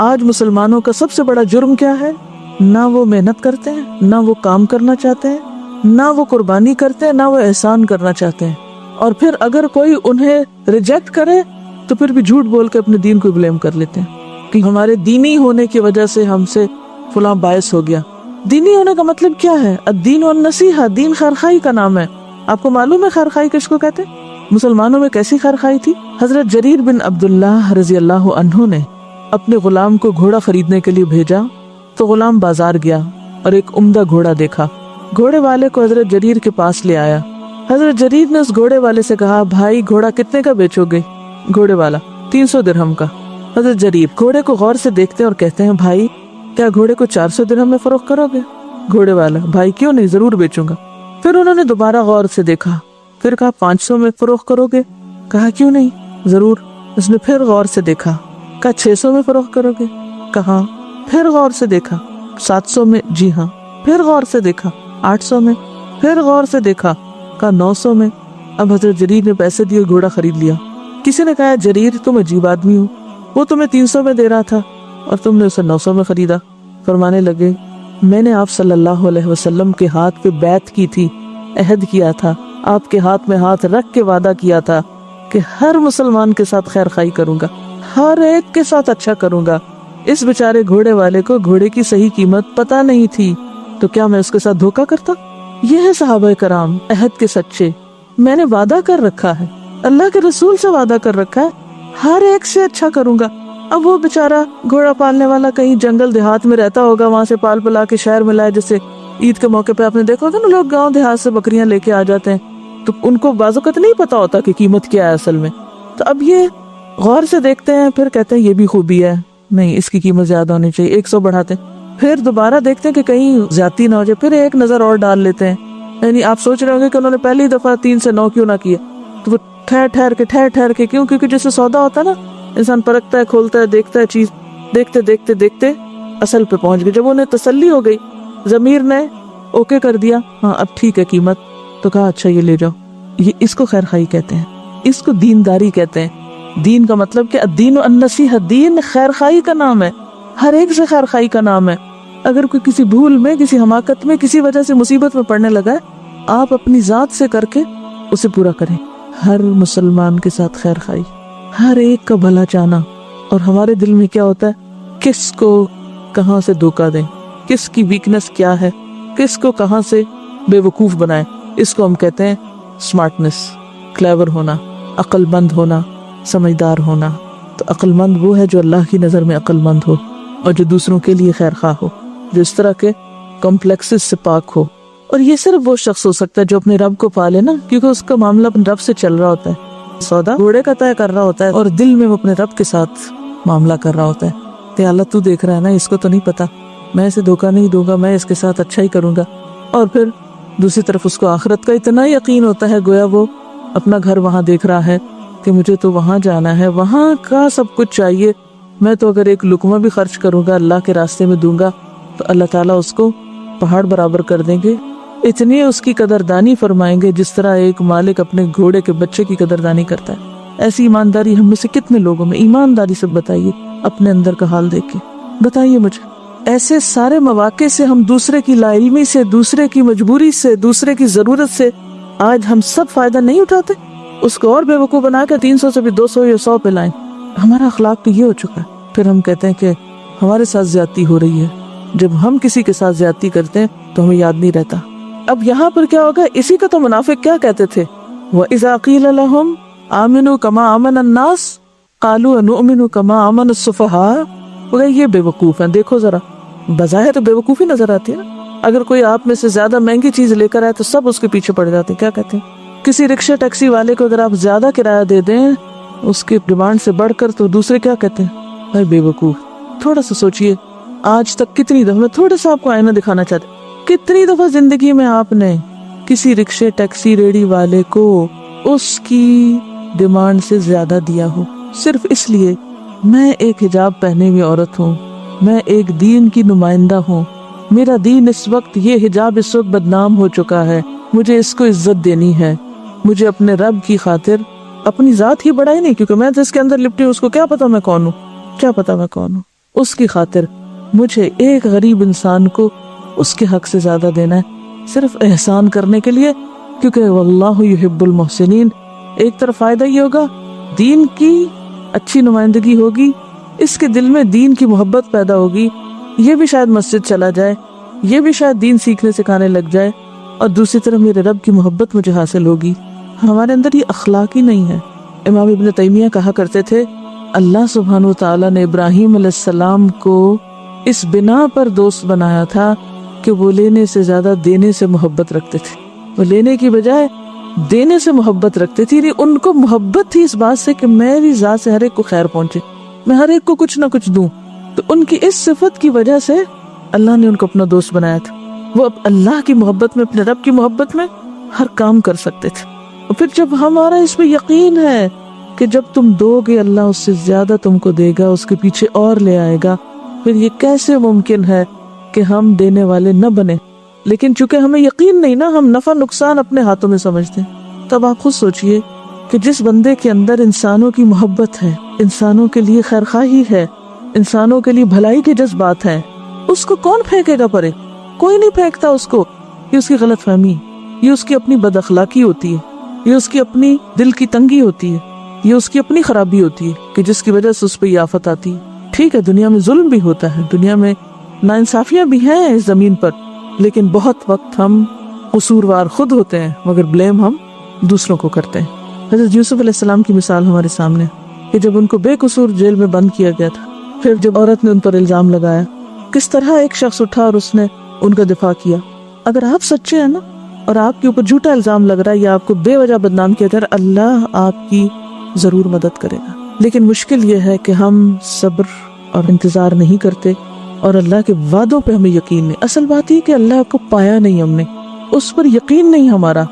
آج مسلمانوں کا سب سے بڑا جرم کیا ہے؟ نہ وہ محنت کرتے ہیں، نہ وہ کام کرنا چاہتے ہیں، نہ وہ قربانی کرتے ہیں، نہ وہ احسان کرنا چاہتے ہیں، اور پھر اگر کوئی انہیں ریجیکٹ کرے تو پھر بھی جھوٹ بول کے اپنے دین کو بلیم کر لیتے ہیں کہ ہمارے دینی ہونے کی وجہ سے ہم سے فلاں باعث ہو گیا۔ دینی ہونے کا مطلب کیا ہے؟ الدین والنصیحہ، دین خیرخواہی کا نام ہے۔ آپ کو معلوم ہے خیرخواہی کس کو کہتے ہیں؟ مسلمانوں میں کیسی خیرخواہی تھی؟ حضرت جریر بن عبداللہ رضی اللہ عنہ نے اپنے غلام کو گھوڑا خریدنے کے لیے بھیجا تو غلام بازار گیا اور ایک عمدہ گھوڑا دیکھا، گھوڑے والے کو حضرت جریر کے پاس لے آیا۔ حضرت جریر نے اس گھوڑے والے سے کہا، بھائی گھوڑا کتنے کا بیچو گے؟ گھوڑے والا، 300 درہم کا۔ حضرت جریر گھوڑے کو غور سے دیکھتے ہیں اور کہتے ہیں، بھائی کیا گھوڑے کو 400 درہم میں فروخت کرو گے؟ گھوڑے والا، بھائی کیوں نہیں، ضرور بیچوں گا۔ پھر انہوں نے دوبارہ غور سے دیکھا، پھر کہا 500 میں فروخت کرو گے؟ کہا کیوں نہیں، ضرور۔ اس نے پھر غور سے دیکھا، کہا 600 میں فروخت کرو گے؟ کہا۔ پھر غور سے دیکھا، 700 میں؟ جی ہاں۔ پھر غور سے دیکھا، 800 میں؟ پھر غور سے دیکھا، کہا 900 میں۔ اب حضرت جریر نے پیسے دیے، گھوڑا خرید لیا۔ کسی نے کہا، جریر تم عجیب آدمی ہو، وہ تمہیں 300 میں دے رہا تھا اور تم نے اسے 900 میں خریدا۔ فرمانے لگے، میں نے آپ صلی اللہ علیہ وسلم کے ہاتھ پہ بیعت کی تھی، عہد کیا تھا، آپ کے ہاتھ میں ہاتھ رکھ کے وعدہ کیا تھا کہ ہر مسلمان کے ساتھ خیر خواہی کروں گا، ہر ایک کے ساتھ اچھا کروں گا۔ اس بیچارے گھوڑے والے کو گھوڑے کی صحیح قیمت پتہ نہیں تھی، تو کیا میں اس کے ساتھ دھوکہ کرتا؟ یہ ہے صحابہ کرام، عہد کے سچے۔ میں نے وعدہ کر رکھا ہے، اللہ کے رسول سے وعدہ کر رکھا ہے، ہر ایک سے اچھا کروں گا۔ اب وہ بیچارہ گھوڑا پالنے والا کہیں جنگل دیہات میں رہتا ہوگا، وہاں سے پال پلا کے شہر میں لائے، جیسے عید کے موقع پہ آپ نے دیکھا ہوگا نا، لوگ گاؤں دیہات سے بکریاں لے کے آ جاتے ہیں، تو ان کو بعض اوقات نہیں پتا ہوتا کہ قیمت کیا ہے اصل میں۔ تو اب یہ غور سے دیکھتے ہیں، پھر کہتے ہیں یہ بھی خوبی ہے، نہیں اس کی قیمت زیادہ ہونی چاہیے، 100 بڑھاتے ہیں۔ پھر دوبارہ دیکھتے ہیں کہ کہیں زیادتی نہ ہو جائے، پھر ایک نظر اور ڈال لیتے ہیں۔ یعنی آپ سوچ رہے ہوں گے کہ انہوں نے پہلی دفعہ 3 سے 9 کیوں نہ کیا، تو وہ ٹھہر کے کیوں؟ کیونکہ جیسے سودا ہوتا ہے نا، انسان پرکھتا ہے، کھولتا ہے، دیکھتا ہے چیز، دیکھتے دیکھتے دیکھتے اصل پہ پہنچ گئے۔ جب انہیں تسلی ہو گئی، ضمیر نے اوکے کر دیا، ہاں اب ٹھیک ہے قیمت، تو کہا اچھا یہ لے جاؤ۔ یہ اس کو خیر خواہی کہتے ہیں، اس کو دینداری کہتے ہیں۔ دین کا مطلب کہ الدین والنصیحہ، دین خیر خواہی کا نام ہے، ہر ایک سے خیر خواہی کا نام ہے۔ اگر کوئی کسی بھول میں، کسی حماقت میں، کسی وجہ سے مصیبت میں پڑنے لگا ہے، آپ اپنی ذات سے کر کے اسے پورا کریں۔ ہر مسلمان کے ساتھ خیر خواہی، ہر ایک کا بھلا چاہنا۔ اور ہمارے دل میں کیا ہوتا ہے، کس کو کہاں سے دھوکہ دیں، کس کی ویکنس کیا ہے، کس کو کہاں سے بے وقوف بنائیں۔ اس کو ہم کہتے ہیں سمارٹنس، کلیور ہونا، عقل مند ہونا، سمجھدار ہونا۔ تو عقل مند وہ ہے جو اللہ کی نظر میں عقل مند ہو اور جو دوسروں کے لیے خیر خواہ ہو، جو اس طرح کے کمپلیکسز سے پاک ہو۔ اور یہ صرف وہ شخص ہو سکتا ہے جو اپنے رب کو پالے نا، کیونکہ اس کا معاملہ اپنے رب سے چل رہا ہوتا ہے، سودا گھوڑے کا طے کر رہا ہوتا ہے، اور دل میں وہ اپنے رب کے ساتھ معاملہ کر رہا ہوتا ہے کہ اللہ تو دیکھ رہا ہے نا، اس کو تو نہیں پتا، میں اسے دھوکہ نہیں دوں گا، میں اس کے ساتھ اچھا ہی کروں گا۔ اور پھر دوسری طرف اس کو آخرت کا اتنا یقین ہوتا ہے، گویا وہ اپنا گھر وہاں دیکھ رہا ہے کہ مجھے تو وہاں جانا ہے، وہاں کا سب کچھ چاہیے، میں تو اگر ایک لقمہ بھی خرچ کروں گا اللہ کے راستے میں دوں گا تو اللہ تعالیٰ اس کو پہاڑ برابر کر دیں گے، اتنی اس کی قدردانی فرمائیں گے جس طرح ایک مالک اپنے گھوڑے کے بچے کی قدردانی کرتا ہے۔ ایسی ایمانداری ہم میں سے کتنے لوگوں میں؟ ایمانداری سے بتائیے، اپنے اندر کا حال دیکھ کے بتائیے مجھے۔ ایسے سارے مواقع سے ہم دوسرے کی لا علمی سے، دوسرے کی مجبوری سے، دوسرے کی ضرورت سے آج ہم سب فائدہ نہیں اٹھاتے، اس کو اور بے وقوف بنا کے 300 سے بھی 200 یا 100 پہ لائیں۔ ہمارا اخلاق تو یہ ہو چکا ہے۔ پھر ہم کہتے ہیں کہ ہمارے ساتھ زیادتی ہو رہی ہے۔ جب ہم کسی کے ساتھ زیادتی کرتے ہیں تو ہمیں یاد نہیں رہتا۔ اب یہاں پر کیا ہوگا، اسی کا تو منافق کیا کہتے تھے، وَإِذَا قِيلَ لَهُمْ آمِنُوا كَمَا آمَنَ النَّاسُ قَالُوا أَنُؤْمِنُ كَمَا آمَنَ السُّفَهَاءُ۔ وہ یہ بے وقوف ہیں، دیکھو ذرا، بظاہر تو بے وقوفی نظر آتی ہے نا۔ اگر کوئی آپ میں سے زیادہ مہنگی چیز لے کر آئے تو سب اس کے پیچھے پڑ جاتے ہیں۔ کیا کہتے ہیں، کسی رکشہ ٹیکسی والے کو اگر آپ زیادہ کرایہ دے دیں اس کی ڈیمانڈ سے بڑھ کر، تو دوسرے کیا کہتے ہیں، بھائی بے وقوف۔ تھوڑا سا سوچئے، آج تک کتنی دفعہ، میں تھوڑا سا آپ کو آئینہ دکھانا چاہتے، کتنی دفعہ زندگی میں آپ نے کسی رکشے ٹیکسی ریڑھی والے کو اس کی ڈیمانڈ سے زیادہ دیا ہو، صرف اس لیے میں ایک حجاب پہنے ہوئی عورت ہوں، میں ایک دین کی نمائندہ ہوں، میرا دین اس وقت، یہ حجاب اس وقت بدنام ہو چکا ہے، مجھے اس کو عزت دینی ہے، مجھے اپنے رب کی خاطر اپنی ذات ہی بڑھائی نہیں، کیونکہ میں تو اس کے اندر لپٹی ہوں، اس کو کیا پتا میں کون ہوں، کیا پتا میں کون ہوں۔ اس کی خاطر مجھے ایک غریب انسان کو اس کے حق سے زیادہ دینا ہے، صرف احسان کرنے کے لیے، کیونکہ واللہ یحب المحسنین۔ ایک طرف فائدہ یہ ہوگا، دین کی اچھی نمائندگی ہوگی، اس کے دل میں دین کی محبت پیدا ہوگی، یہ بھی شاید مسجد چلا جائے، یہ بھی شاید دین سیکھنے سکھانے لگ جائے، اور دوسری طرف میرے رب کی محبت مجھے حاصل ہوگی۔ ہمارے اندر یہ اخلاق ہی نہیں ہے۔ امام ابن تیمیہ کہا کرتے تھے، اللہ سبحانہ وتعالیٰ نے ابراہیم علیہ السلام کو اس بنا پر دوست بنایا تھا کہ وہ لینے سے زیادہ دینے سے محبت رکھتے تھے، وہ لینے کی بجائے دینے سے محبت رکھتے تھے، یعنی ان کو محبت تھی اس بات سے کہ میری ذات سے ہر ایک کو خیر پہنچے، میں ہر ایک کو کچھ نہ کچھ دوں۔ تو ان کی اس صفت کی وجہ سے اللہ نے ان کو اپنا دوست بنایا تھا، وہ اب اللہ کی محبت میں، اپنے رب کی محبت میں ہر کام کر سکتے تھے۔ اور پھر جب ہمارا اس پہ یقین ہے کہ جب تم دو گے اللہ اس سے زیادہ تم کو دے گا، اس کے پیچھے اور لے آئے گا، پھر یہ کیسے ممکن ہے کہ ہم دینے والے نہ بنے؟ لیکن چونکہ ہمیں یقین نہیں نا، ہم نفع نقصان اپنے ہاتھوں میں سمجھتے ہیں۔ تب آپ خود سوچئے کہ جس بندے کے اندر انسانوں کی محبت ہے، انسانوں کے لیے خیرخواہی ہے، انسانوں کے لیے بھلائی کے جذبات ہیں، اس کو کون پھینکے گا پرے؟ کوئی نہیں پھینکتا اس کو۔ یہ اس کی غلط فہمی، یہ اس کی اپنی بد اخلاقی ہوتی ہے، یہ اس کی اپنی دل کی تنگی ہوتی ہے، یہ اس کی اپنی خرابی ہوتی ہے کہ جس کی وجہ سے اس پہ یہ آفت آتی ہے۔ ٹھیک ہے، دنیا میں ظلم بھی ہوتا ہے، دنیا میں ناانصافیاں بھی ہیں اس زمین پر، لیکن بہت وقت ہم قصوروار خود ہوتے ہیں مگر بلیم ہم دوسروں کو کرتے ہیں۔ حضرت یوسف علیہ السلام کی مثال ہمارے سامنے کہ جب ان کو بے قصور جیل میں بند کیا گیا تھا، پھر جب عورت نے ان پر الزام لگایا، کس طرح ایک شخص اٹھا اور اس نے ان کا دفاع کیا۔ اگر آپ سچے ہیں نا، اور آپ کے اوپر جھوٹا الزام لگ رہا ہے یا آپ کو بے وجہ بدنام کیا جا رہا ہے، اللہ آپ کی ضرور مدد کرے گا۔ لیکن مشکل یہ ہے کہ ہم صبر اور انتظار نہیں کرتے، اور اللہ کے وعدوں پہ ہمیں یقین نہیں۔ اصل بات یہ کہ اللہ کو پایا نہیں ہم نے، اس پر یقین نہیں ہمارا،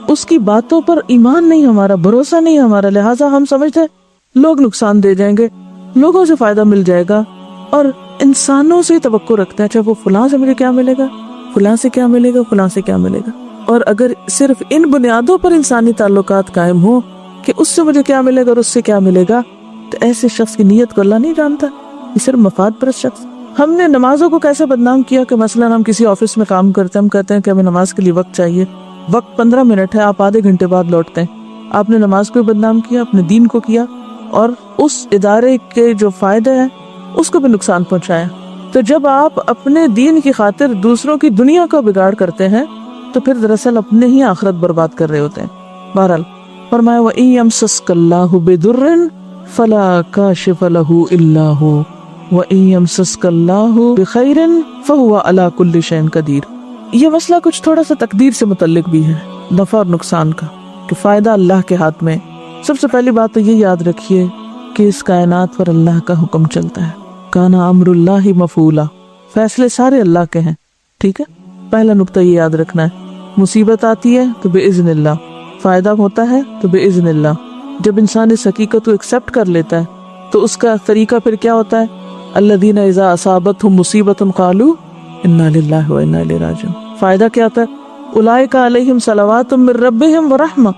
اس کی باتوں پر ایمان نہیں ہمارا، بھروسہ نہیں ہمارا، لہٰذا ہم سمجھتے ہیں لوگ نقصان دے جائیں گے، لوگوں سے فائدہ مل جائے گا، اور انسانوں سے توقع رکھتے ہیں، چاہے وہ فلاں سے مجھے کیا ملے گا، فلاں سے کیا ملے گا، فلاں سے کیا ملے گا۔ اور اگر صرف ان بنیادوں پر انسانی تعلقات قائم ہوں کہ اس سے مجھے کیا ملے گا اور اس سے کیا ملے گا، تو ایسے شخص کی نیت کو اللہ نہیں جانتا، یہ صرف مفاد پرست شخص۔ ہم نے نمازوں کو کیسے بدنام کیا کہ مثلا ہم کسی آفس میں کام کرتے ہیں، ہم کہتے ہیں کہ ہمیں نماز کے لیے وقت چاہیے، وقت 15 منٹ ہے، آپ آدھے گھنٹے بعد لوٹتے ہیں۔ آپ نے نماز کو بدنام کیا، اپنے دین کو کیا، اور اس ادارے کے جو فائدے ہیں اس کو بھی نقصان پہنچایا۔ تو جب آپ اپنے دین کی خاطر دوسروں کی دنیا کو بگاڑ کرتے ہیں تو پھر دراصل اپنے ہی آخرت برباد کر رہے ہوتے ہیں۔ بہرحال فرمایا وَإِن يَمْسَسْكَ اللَّهُ بِضُرٍّ فَلَا كَاشِفَ لَهُ إِلَّا هُوَ وَإِن يَمْسَسْكَ اللَّهُ بِخَيْرٍ فَهُوَ عَلَى كُلِّ شَيْءٍ قَدِيرٌ۔ یہ مسئلہ کچھ تھوڑا سا تقدیر سے متعلق بھی ہے، نفع اور نقصان کا، کہ فائدہ اللہ کے ہاتھ میں۔ سب سے پہلی بات تو یہ یاد رکھیے کہ اس کائنات پر اللہ کا حکم چلتا ہے، کان امر اللہ مفعولا، فیصلے سارے اللہ کے ہیں۔ ٹھیک ہے، پہلا نقطہ یہ یاد رکھنا ہے۔ مصیبت آتی ہے تو بإذن اللہ، فائدہ ہوتا ہے تو بإذن اللہ۔ جب انسان اس حقیقت کو ایکسپٹ کر لیتا ہے تو اس کا طریقہ پھر کیا ہوتا ہے؟ الذین اذا اصابتهم مصیبت قالوا انا للہ وانا الیہ راجعون۔ فائدہ کیا ہوتا ہے؟ اولئک علیہم صلوات من ربہم ورحمہ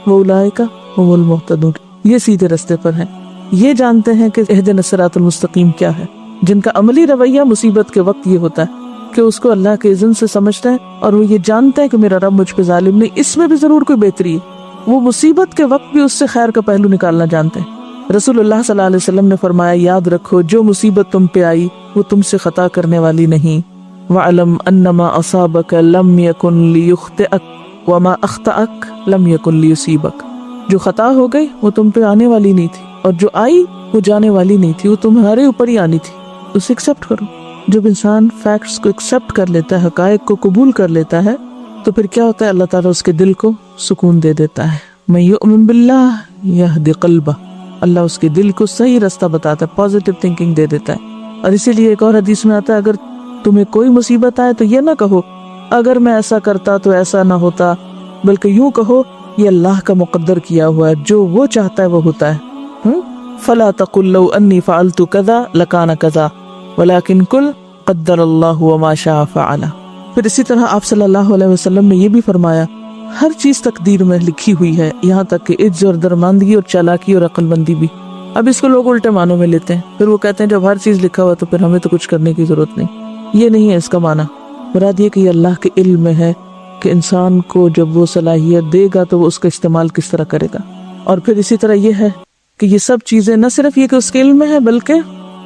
واولئک هم المہتدون۔ یہ سیدھے رستے پر ہیں، یہ جانتے ہیں کہ اہدنا الصراط المستقیم کیا ہے۔ جن کا عملی رویہ مصیبت کے وقت یہ ہوتا ہے کہ اس کو اللہ کے اذن سے سمجھتا ہے، اور وہ یہ جانتا ہے کہ میرا رب مجھ پہ ظالم نہیں، اس میں بھی ضرور کوئی بہتری ہے۔ وہ مصیبت کے وقت بھی اس سے خیر کا پہلو نکالنا جانتے ہیں۔ رسول اللہ صلی اللہ علیہ وسلم نے فرمایا، یاد رکھو جو مصیبت تم پہ آئی وہ تم سے خطا کرنے والی نہیں۔ وَعْلَمْ أَنَّمَا أَصَابَكَ لَمْ يَكُنْ لِيُخْطِئَكَ وَمَا أَخْطَأَكَ لَمْ يَكُنْ لِيُصِيبَكَ۔ جو خطا ہو گئی وہ تم پہ آنے والی نہیں تھی، اور جو آئی وہ جانے والی نہیں تھی، وہ تمہارے اوپر ہی آنی تھی۔ اسے ایکسپٹ کرو۔ جب انسان فیکٹس کو ایکسپٹ کر لیتا ہے، حقائق کو قبول کر لیتا ہے، تو پھر کیا ہوتا ہے؟ اللہ تعالیٰ اس کے دل کو سکون دے دیتا ہے۔ من یؤمن باللہ یہد قلبہ، اللہ اس کے دل کو صحیح رستہ بتاتا ہے، پازیٹیو تھنکنگ دے دیتا ہے۔ اور اسی لیے ایک اور حدیث میں آتا ہے، اگر تمہیں کوئی مصیبت آئے تو یہ نہ کہو اگر میں ایسا کرتا تو ایسا نہ ہوتا، بلکہ یوں کہو یہ اللہ کا مقدر کیا ہوا ہے، جو وہ چاہتا ہے وہ ہوتا ہے۔ فلا تقل لو انی فعلت کذا لکان کذا ولکن قل قدر اللہ وما شاء فعل۔ پھر اسی طرح آپ صلی اللہ علیہ وسلم نے یہ بھی فرمایا، ہر چیز تقدیر میں لکھی ہوئی ہے، یہاں تک کہ عجز اور درماندگی اور چالاکی اور عقل مندی بھی۔ اب اس کو لوگ الٹے معنوں میں لیتے ہیں، پھر وہ کہتے ہیں جب ہر چیز لکھا ہوا تو پھر ہمیں تو کچھ کرنے کی ضرورت نہیں. یہ نہیں ہے اس کا معنی. مراد یہ کہ یہ اللہ کے علم میں ہے کہ انسان کو جب وہ صلاحیت دے گا تو وہ اس کا استعمال کس طرح کرے گا. اور پھر اسی طرح یہ ہے کہ یہ سب چیزیں نہ صرف یہ کہ اس کے علم میں ہے بلکہ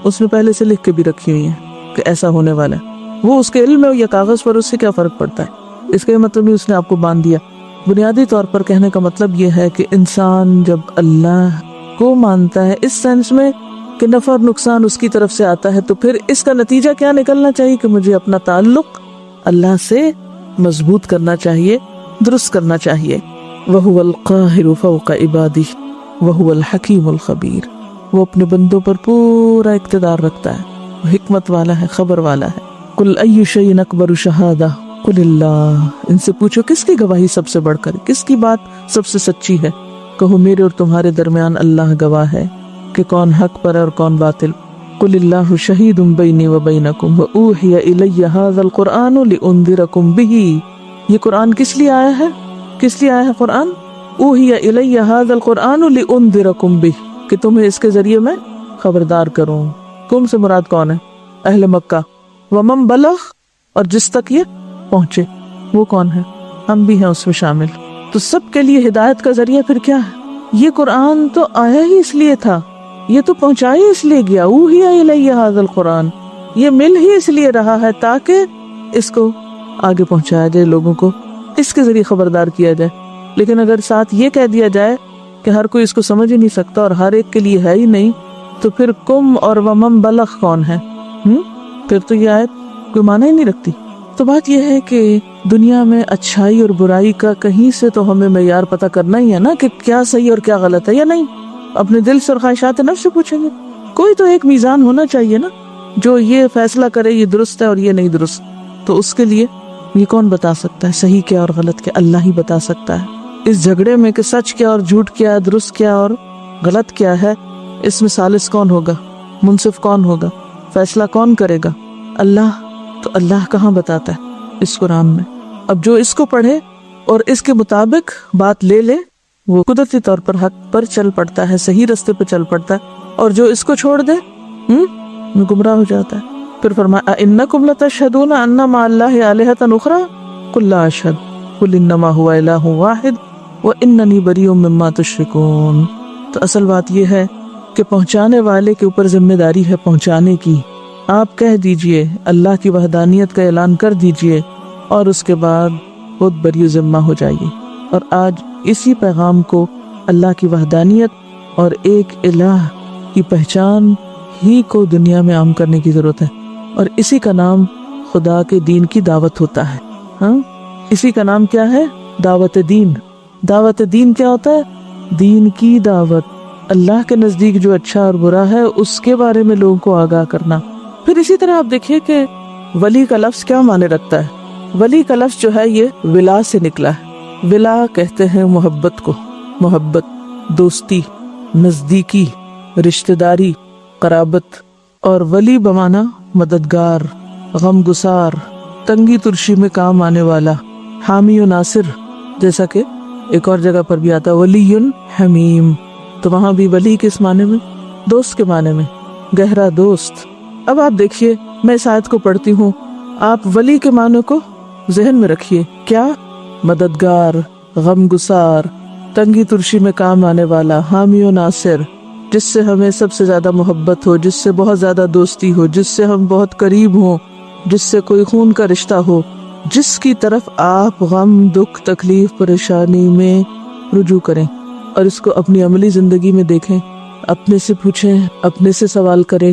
اس نے پہلے سے لکھ کے بھی رکھی ہوئی ہیں کہ ایسا ہونے والا ہے. وہ اس کے علم میں یا کاغذ پر، اس سے کیا فرق پڑتا ہے؟ اس کا یہ مطلب نہیں اس نے آپ کو باندھ دیا. بنیادی طور پر کہنے کا مطلب یہ ہے کہ انسان جب اللہ کو مانتا ہے اس سینس میں کہ نفع اور نقصان اس کی طرف سے آتا ہے، تو پھر اس کا نتیجہ کیا نکلنا چاہیے کہ مجھے اپنا تعلق اللہ سے مضبوط کرنا چاہیے، درست کرنا چاہیے. وَهُوَ الْقَاهِرُ فَوْقَ عِبَادِهِ وَهُوَ الْحَكِيمُ الْخَبِيرُ. وہ اپنے بندوں پر پورا اقتدار رکھتا ہے، وہ حکمت والا ہے، خبر والا ہے. قُلْ أَيُّ شَيْءٍ أَكْبَرُ شَهَادَةً قُلِ اللَّهُ. ان سے پوچھو کس کی گواہی سب سے بڑھ کر، کس کی بات سب سے سچی ہے؟ کہو میرے اور تمہارے درمیان اللہ گواہ ہے کہ کون حق پر ہے اور کون باطل. قُلِ اللَّهُ شَهِيدٌ بَيْنِي وَبَيْنَكُمْ وَأُوحِيَ إِلَيَّ هَذَا الْقُرْآنُ لِأُنذِرَكُمْ بِهِ. یہ قرآن کس لیے آیا ہے؟ کس لیے آیا ہے قرآن؟ أُوحِيَ إِلَيَّ هَذَا الْقُرْآنُ لِأُنذِرَكُمْ بِهِ، کہ تمہیں اس کے ذریعے میں خبردار کروں. کم سے مراد کون ہے؟ اہل مکہ. وَمَن بَلَغ، اور جس تک یہ پہنچے. وہ کون ہے؟ ہم بھی ہیں اس میں شامل. تو سب کے لیے ہدایت کا ذریعہ پھر کیا ہے؟ یہ قرآن تو آیا ہی اس لیے تھا، یہ تو پہنچائی اس لیے گیا. اوحی الی ھذا القرآن، یہ مل ہی اس لیے رہا ہے تاکہ اس کو آگے پہنچایا جائے، لوگوں کو اس کے ذریعے خبردار کیا جائے. لیکن اگر ساتھ یہ کہہ دیا جائے کہ ہر کوئی اس کو سمجھ ہی نہیں سکتا اور ہر ایک کے لیے ہے ہی نہیں، تو پھر کم اور ومن بلغ کون ہے؟ پھر تو یہ آیت کوئی معنی ہی نہیں رکھتی. تو بات یہ ہے کہ دنیا میں اچھائی اور برائی کا کہیں سے تو ہمیں معیار پتہ کرنا ہی ہے نا، کہ کیا صحیح اور کیا غلط ہے یا نہیں. اپنے دل سے اور خواہشات نفس سے پوچھیں گے. کوئی تو ایک میزان ہونا چاہیے نا جو یہ فیصلہ کرے یہ درست ہے اور یہ نہیں درست. تو اس کے لیے یہ کون بتا سکتا ہے صحیح کیا اور غلط کیا؟ اللہ ہی بتا سکتا ہے. اس جھگڑے میں کہ سچ کیا اور جھوٹ کیا، درست کیا اور غلط کیا ہے، اس میں ثالث کون ہوگا، منصف کون ہوگا، فیصلہ کون کرے گا؟ اللہ. تو اللہ کہاں بتاتا ہے؟ اس قرآن میں. اب جو اس کو پڑھے اور اس کے مطابق بات لے لے وہ قدرتی طور پر حق پر چل پڑتا ہے، صحیح رستے پہ چل پڑتا ہے. اور جو اس کو چھوڑ دے وہ گمراہ ہو جاتا ہے. پھر فرمایا اِنَّكُمْ لَتَشْهَدُونَ أَنَّ مَعَ اللَّهِ آلِهَةً أُخْرَى قُلْ لَا أَشْهَدُ قُلْ إِنَّمَا هُوَ إِلَٰهٌ وَاحِدٌ وَإِنَّنِي بَرِيءٌ مِّمَّا تُشْرِكُونَ. تو اصل بات یہ ہے کہ پہنچانے والے کے اوپر ذمہ داری ہے پہنچانے کی. آپ کہہ دیجئے، اللہ کی وحدانیت کا اعلان کر دیجئے اور اس کے بعد خود بری ذمہ ہو جائیے. اور آج اسی پیغام کو، اللہ کی وحدانیت اور ایک الہ کی پہچان ہی کو دنیا میں عام کرنے کی ضرورت ہے. اور اسی کا نام خدا کے دین کی دعوت ہوتا ہے. ہاں، اسی کا نام کیا ہے؟ دعوت دین. دعوت دین کیا ہوتا ہے؟ دین کی دعوت. اللہ کے نزدیک جو اچھا اور برا ہے اس کے بارے میں لوگوں کو آگاہ کرنا. پھر اسی طرح آپ دیکھیے کہ ولی کا لفظ کیا معنی رکھتا ہے. ولی کا لفظ جو ہے یہ ولا سے نکلا ہے. ولا کہتے ہیں محبت کو، محبت، دوستی، نزدیکی، رشتہ داری، قرابت. اور ولی بمانا مددگار، غم گسار، تنگی ترشی میں کام آنے والا، حامی و ناصر. جیسا کہ ایک اور جگہ پر بھی آتا ولی حمیم. تو وہاں بھی ولی کس معنی میں؟ دوست کے معنی میں، گہرا دوست. اب آپ دیکھیے، میں اس آیت کو پڑھتی ہوں، آپ ولی کے معنی کو ذہن میں رکھیے. کیا؟ مددگار، غم گسار، تنگی ترشی میں کام آنے والا، حامی و ناصر، جس سے ہمیں سب سے زیادہ محبت ہو، جس سے بہت زیادہ دوستی ہو، جس سے ہم بہت قریب ہوں، جس سے کوئی خون کا رشتہ ہو، جس کی طرف آپ غم، دکھ، تکلیف، پریشانی میں رجوع کریں اور اس کو اپنی عملی زندگی میں دیکھیں. اپنے سے پوچھیں، اپنے سے سوال کریں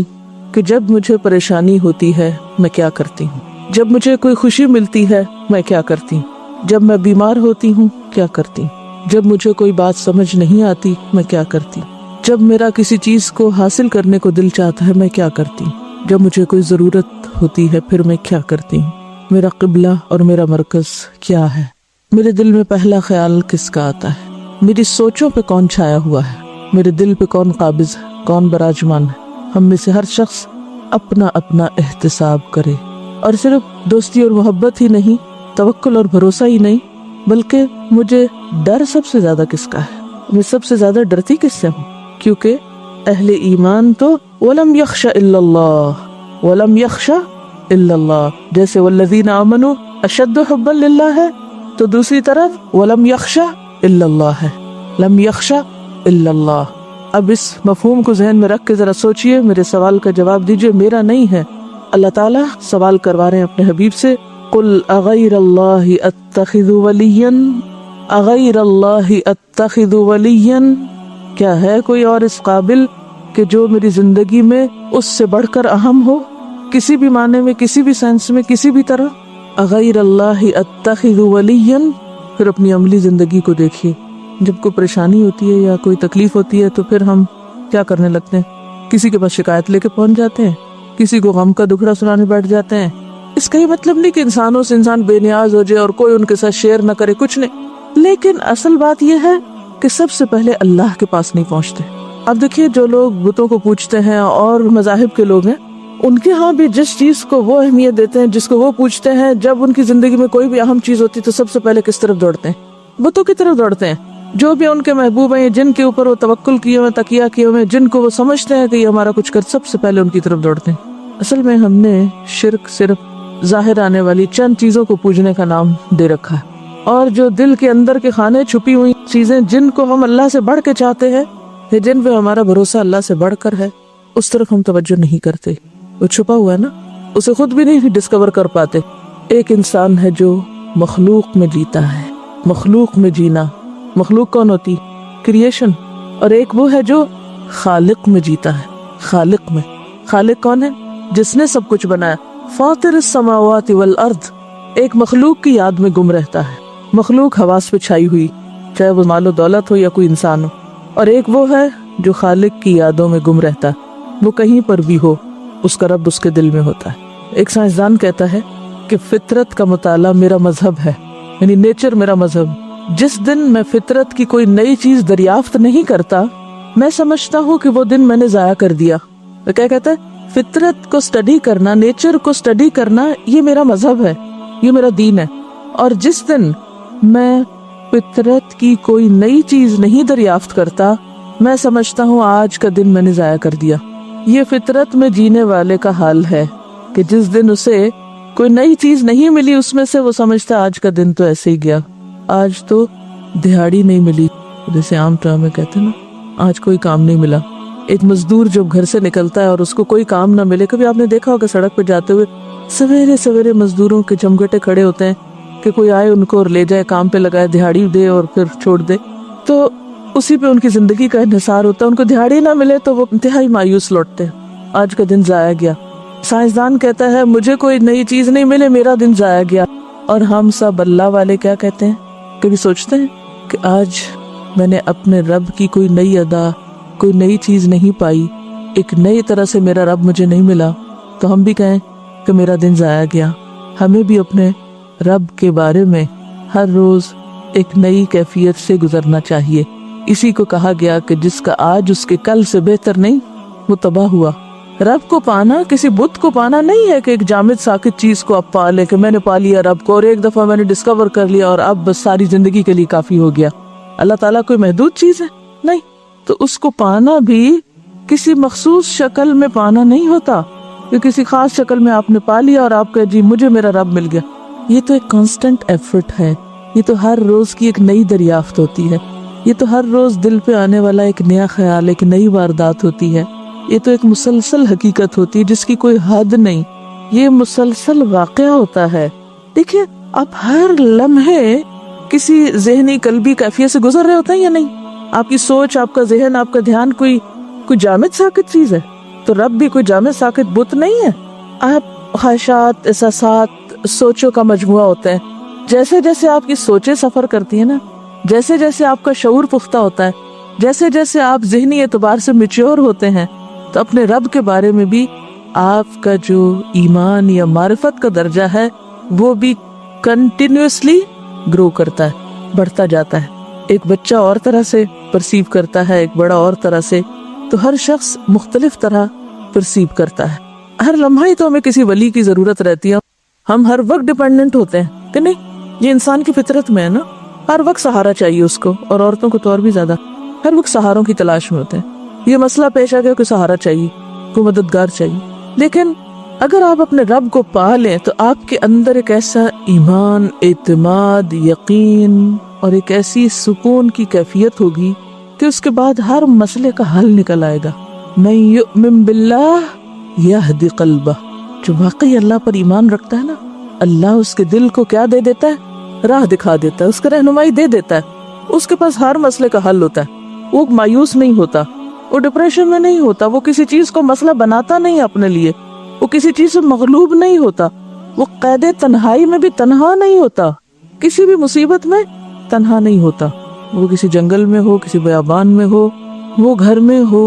کہ جب مجھے پریشانی ہوتی ہے میں کیا کرتی ہوں، جب مجھے کوئی خوشی ملتی ہے میں کیا کرتی ہوں، جب میں بیمار ہوتی ہوں کیا کرتی ہوں، جب مجھے کوئی بات سمجھ نہیں آتی میں کیا کرتی ہوں، جب میرا کسی چیز کو حاصل کرنے کو دل چاہتا ہے میں کیا کرتی ہوں، جب مجھے کوئی ضرورت ہوتی ہے پھر میں کیا کرتی ہوں، میرا قبلہ اور میرا مرکز کیا ہے، میرے دل میں پہلا خیال کس کا آتا ہے، میری سوچوں پہ کون چھایا ہوا ہے، میرے دل پہ کون قابض ہے، کون براجمان ہے. ہم میں سے ہر شخص اپنا اپنا احتساب کرے. اور صرف دوستی اور محبت ہی نہیں، توکل اور بھروسہ ہی نہیں، بلکہ مجھے ڈر سب سے زیادہ کس کا ہے، میں سب سے زیادہ ڈرتی کس سے ہوں، کیونکہ اہل ایمان تو وَلَمْ يَخْشَ إِلَّا اللَّهِ وَلَمْ يَخْشَ إِلَّا اللَّهِ، جیسے وَالَّذِينَ آمَنُوا أَشَدُّ حُبًّا لِلَّهِ ہے، تو دوسری طرف وَلَمْ يَخْشَ إِلَّا اللَّهِ ہے، لَمْ يَخْشَ إِلَّا اللَّهِ۔ اب اس مفہوم کو ذہن میں رکھ کے ذرا سوچئے، میرے سوال کا جواب دیجئے، میرا نہیں ہے، اللہ تعالیٰ سوال کروا رہے ہیں اپنے حبیب سے، قُلْ أَغَيْرَ اللَّهِ أَتَّخِذُ وَلِيًّا أَغَيْرَ اللَّهِ أَتَّخِذُ وَلِيًّا، کیا ہے کوئی اور اس قابل کہ جو میری زندگی میں اس سے بڑھ کر اہم ہو، کسی بھی معنی میں، کسی بھی سینس میں، کسی بھی طرح۔ اغیر اللہ اتخذ ولیا، پھر اپنی عملی زندگی کو دیکھیے، جب کوئی پریشانی ہوتی ہے یا کوئی تکلیف ہوتی ہے تو پھر ہم کیا کرنے لگتے ہیں؟ کسی کے پاس شکایت لے کے پہنچ جاتے ہیں، کسی کو غم کا دکھڑا سنانے بیٹھ جاتے ہیں۔ اس کا یہ مطلب نہیں کہ انسانوں سے انسان بے نیاز ہو جائے اور کوئی ان کے ساتھ شیئر نہ کرے، کچھ نہیں، لیکن اصل بات یہ ہے کہ سب سے پہلے اللہ کے پاس نہیں پہنچتے۔ اب دیکھیے، جو لوگ بتوں کو پوجتے ہیں اور مذاہب کے لوگ ہیں، ان کے ہاں بھی جس چیز کو وہ اہمیت دیتے ہیں، جس کو وہ پوجتے ہیں، جب ان کی زندگی میں کوئی بھی اہم چیز ہوتی ہے تو سب سے پہلے کس طرف دوڑتے ہیں؟ بتوں کی طرف دوڑتے ہیں، جو بھی ان کے محبوب ہیں، جن کے اوپر وہ توکل کیے ہوئے، تکیہ کیے ہوئے، جن کو وہ سمجھتے ہیں کہ یہ ہمارا کچھ کر، سب سے پہلے ان کی طرف دوڑتے ہیں۔ اصل میں ہم نے شرک صرف ظاہر آنے والی چند چیزوں کو پوجنے کا نام دے رکھا ہے، اور جو دل کے اندر کے خانے چھپی ہوئی چیزیں جن کو ہم اللہ سے بڑھ کے چاہتے ہیں، جن پہ ہمارا بھروسہ اللہ سے بڑھ کر ہے، اس طرف ہم توجہ نہیں کرتے۔ وہ چھپا ہوا ہے نا، اسے خود بھی نہیں ڈسکور کر پاتے۔ ایک انسان ہے جو مخلوق میں جیتا ہے، مخلوق میں جینا، مخلوق کون ہوتی؟ کریشن۔ اور ایک وہ ہے جو خالق میں جیتا ہے، خالق میں۔ خالق کون ہے؟ جس نے سب کچھ بنایا، فاطر السماوات والارض۔ ایک مخلوق کی یاد میں گم رہتا ہے، مخلوق حواس پہ چھائی ہوئی، چاہے وہ مال و دولت ہو یا کوئی انسان ہو، اور ایک وہ ہے جو خالق کی یادوں میں گم رہتا ہے، وہ کہیں پر بھی ہو، اس کا رب اس کے دل میں ہوتا ہے۔ ایک سائنسدان کہتا ہے کہ فطرت کا مطالعہ میرا مذہب ہے، یعنی نیچر میرا مذہب۔ جس دن میں فطرت کی کوئی نئی چیز دریافت نہیں کرتا، میں سمجھتا ہوں کہ وہ دن میں نے ضائع کر دیا۔ وہ کیا کہتا ہے؟ فطرت کو سٹڈی کرنا، نیچر کو سٹڈی کرنا، یہ میرا مذہب ہے، یہ میرا دین ہے۔ اور جس دن میں فطرت کی کوئی نئی چیز نہیں دریافت کرتا، میں سمجھتا ہوں آج کا دن میں نے ضائع کر دیا۔ یہ فطرت میں جینے والے کا حال ہے کہ جس دن اسے کوئی نئی چیز نہیں ملی اس میں سے، وہ سمجھتا آج کا دن تو ایسے ہی گیا، آج تو دہاڑی نہیں ملی، جیسے عام ٹرم میں کہتے ہیں نا، آج کوئی کام نہیں ملا۔ ایک مزدور جب گھر سے نکلتا ہے اور اس کو کوئی کام نہ ملے، کبھی آپ نے دیکھا ہوگا سڑک پہ جاتے ہوئے سویرے سویرے مزدوروں کے جمگٹے کھڑے ہوتے ہیں کہ کوئی آئے ان کو اور لے جائے، کام پہ لگائے، دہاڑی دے اور پھر چھوڑ دے، تو اسی پہ ان کی زندگی کا انحصار ہوتا ہے۔ ان کو دہاڑی نہ ملے تو وہ انتہائی مایوس لوٹتے ہیں، آج کا دن ضائع گیا۔ سائنسدان کہتا ہے مجھے کوئی نئی چیز نہیں ملے، میرا دن ضائع گیا۔ اور ہم سب اللہ والے کیا کہتے ہیں؟ کبھی سوچتے ہیں کہ آج میں نے اپنے رب کی کوئی نئی ادا، کوئی نئی چیز نہیں پائی، ایک نئی طرح سے میرا رب مجھے نہیں ملا، تو ہم بھی کہیں کہ میرا دن ضائع گیا۔ ہمیں بھی اپنے رب کے بارے میں ہر روز ایک نئی کیفیت سے گزرنا چاہیے۔ اسی کو کہا گیا کہ جس کا آج اس کے کل سے بہتر نہیں، وہ تباہ ہوا۔ رب کو پانا کسی بت کو پانا نہیں ہے کہ ایک جامد ساکت چیز کو آپ پا لیں کہ میں نے پا لیا رب کو، اور ایک دفعہ میں نے ڈسکور کر لیا اور اب بس ساری زندگی کے لیے کافی ہو گیا۔ اللہ تعالیٰ کوئی محدود چیز ہے؟ نہیں۔ تو اس کو پانا بھی کسی مخصوص شکل میں پانا نہیں ہوتا کہ کسی خاص شکل میں آپ نے پا لیا اور آپ کہے جی مجھے میرا رب مل گیا۔ یہ تو ایک کانسٹنٹ ایفرٹ ہے، یہ تو ہر روز کی ایک نئی دریافت ہوتی ہے، یہ تو ہر روز دل پہ آنے والا ایک نیا خیال، ایک نئی واردات ہوتی ہے، یہ تو ایک مسلسل حقیقت ہوتی ہے جس کی کوئی حد نہیں، یہ مسلسل واقعہ ہوتا ہے۔ دیکھیے آپ ہر لمحے کسی ذہنی قلبی کیفیت سے گزر رہے ہوتے ہیں یا نہیں؟ آپ کی سوچ، آپ کا ذہن، آپ کا دھیان کوئی جامد ساکت چیز ہے؟ تو رب بھی کوئی جامد ساکت بت نہیں ہے۔ آپ خواہشات، احساسات، سوچوں کا مجموعہ ہوتے ہیں۔ جیسے جیسے آپ کی سوچیں سفر کرتی ہیں نا، جیسے جیسے آپ کا شعور پختہ ہوتا ہے، جیسے جیسے آپ ذہنی اعتبار سے میچور ہوتے ہیں، تو اپنے رب کے بارے میں بھی آپ کا جو ایمان یا معرفت کا درجہ ہے وہ بھی کنٹینیوسلی گرو کرتا ہے، بڑھتا جاتا ہے۔ ایک بچہ اور طرح سے پرسیو کرتا ہے، ایک بڑا اور طرح سے، تو ہر شخص مختلف طرح پرسیو کرتا ہے۔ ہر لمحہ ہی تو ہمیں کسی ولی کی ضرورت رہتی ہے، ہم ہر وقت ڈیپینڈنٹ ہوتے ہیں کہ نہیں؟ یہ انسان کی فطرت میں ہے نا، ہر وقت سہارا چاہیے اس کو، اور عورتوں کو تو اور بھی زیادہ، ہر وقت سہاروں کی تلاش میں ہوتے ہیں۔ یہ مسئلہ پیش آ گیا، کوئی سہارا چاہیے، کوئی مددگار چاہیے. لیکن اگر آپ اپنے رب کو پا لیں تو آپ کے اندر ایک ایسا ایمان، اعتماد، یقین اور ایک ایسی سکون کی کیفیت ہوگی کہ اس کے بعد ہر مسئلے کا حل نکل آئے گا. من یؤمن باللہ یہدی قلبہ، جو واقعی اللہ پر ایمان رکھتا ہے نا، اللہ اس کے دل کو کیا دے دیتا ہے؟ راہ دکھا دیتا ہے، اس کو رہنمائی دے دیتا ہے. اس کے پاس ہر مسئلے کا حل ہوتا ہے. وہ مایوس نہیں ہوتا، وہ ڈپریشن میں نہیں ہوتا، وہ کسی چیز کو مسئلہ بناتا نہیں اپنے لیے، وہ کسی چیز سے مغلوب نہیں ہوتا، وہ قید تنہائی میں بھی تنہا نہیں ہوتا، کسی بھی مصیبت میں تنہا نہیں ہوتا. وہ کسی جنگل میں ہو، کسی بیابان میں ہو، وہ گھر میں ہو،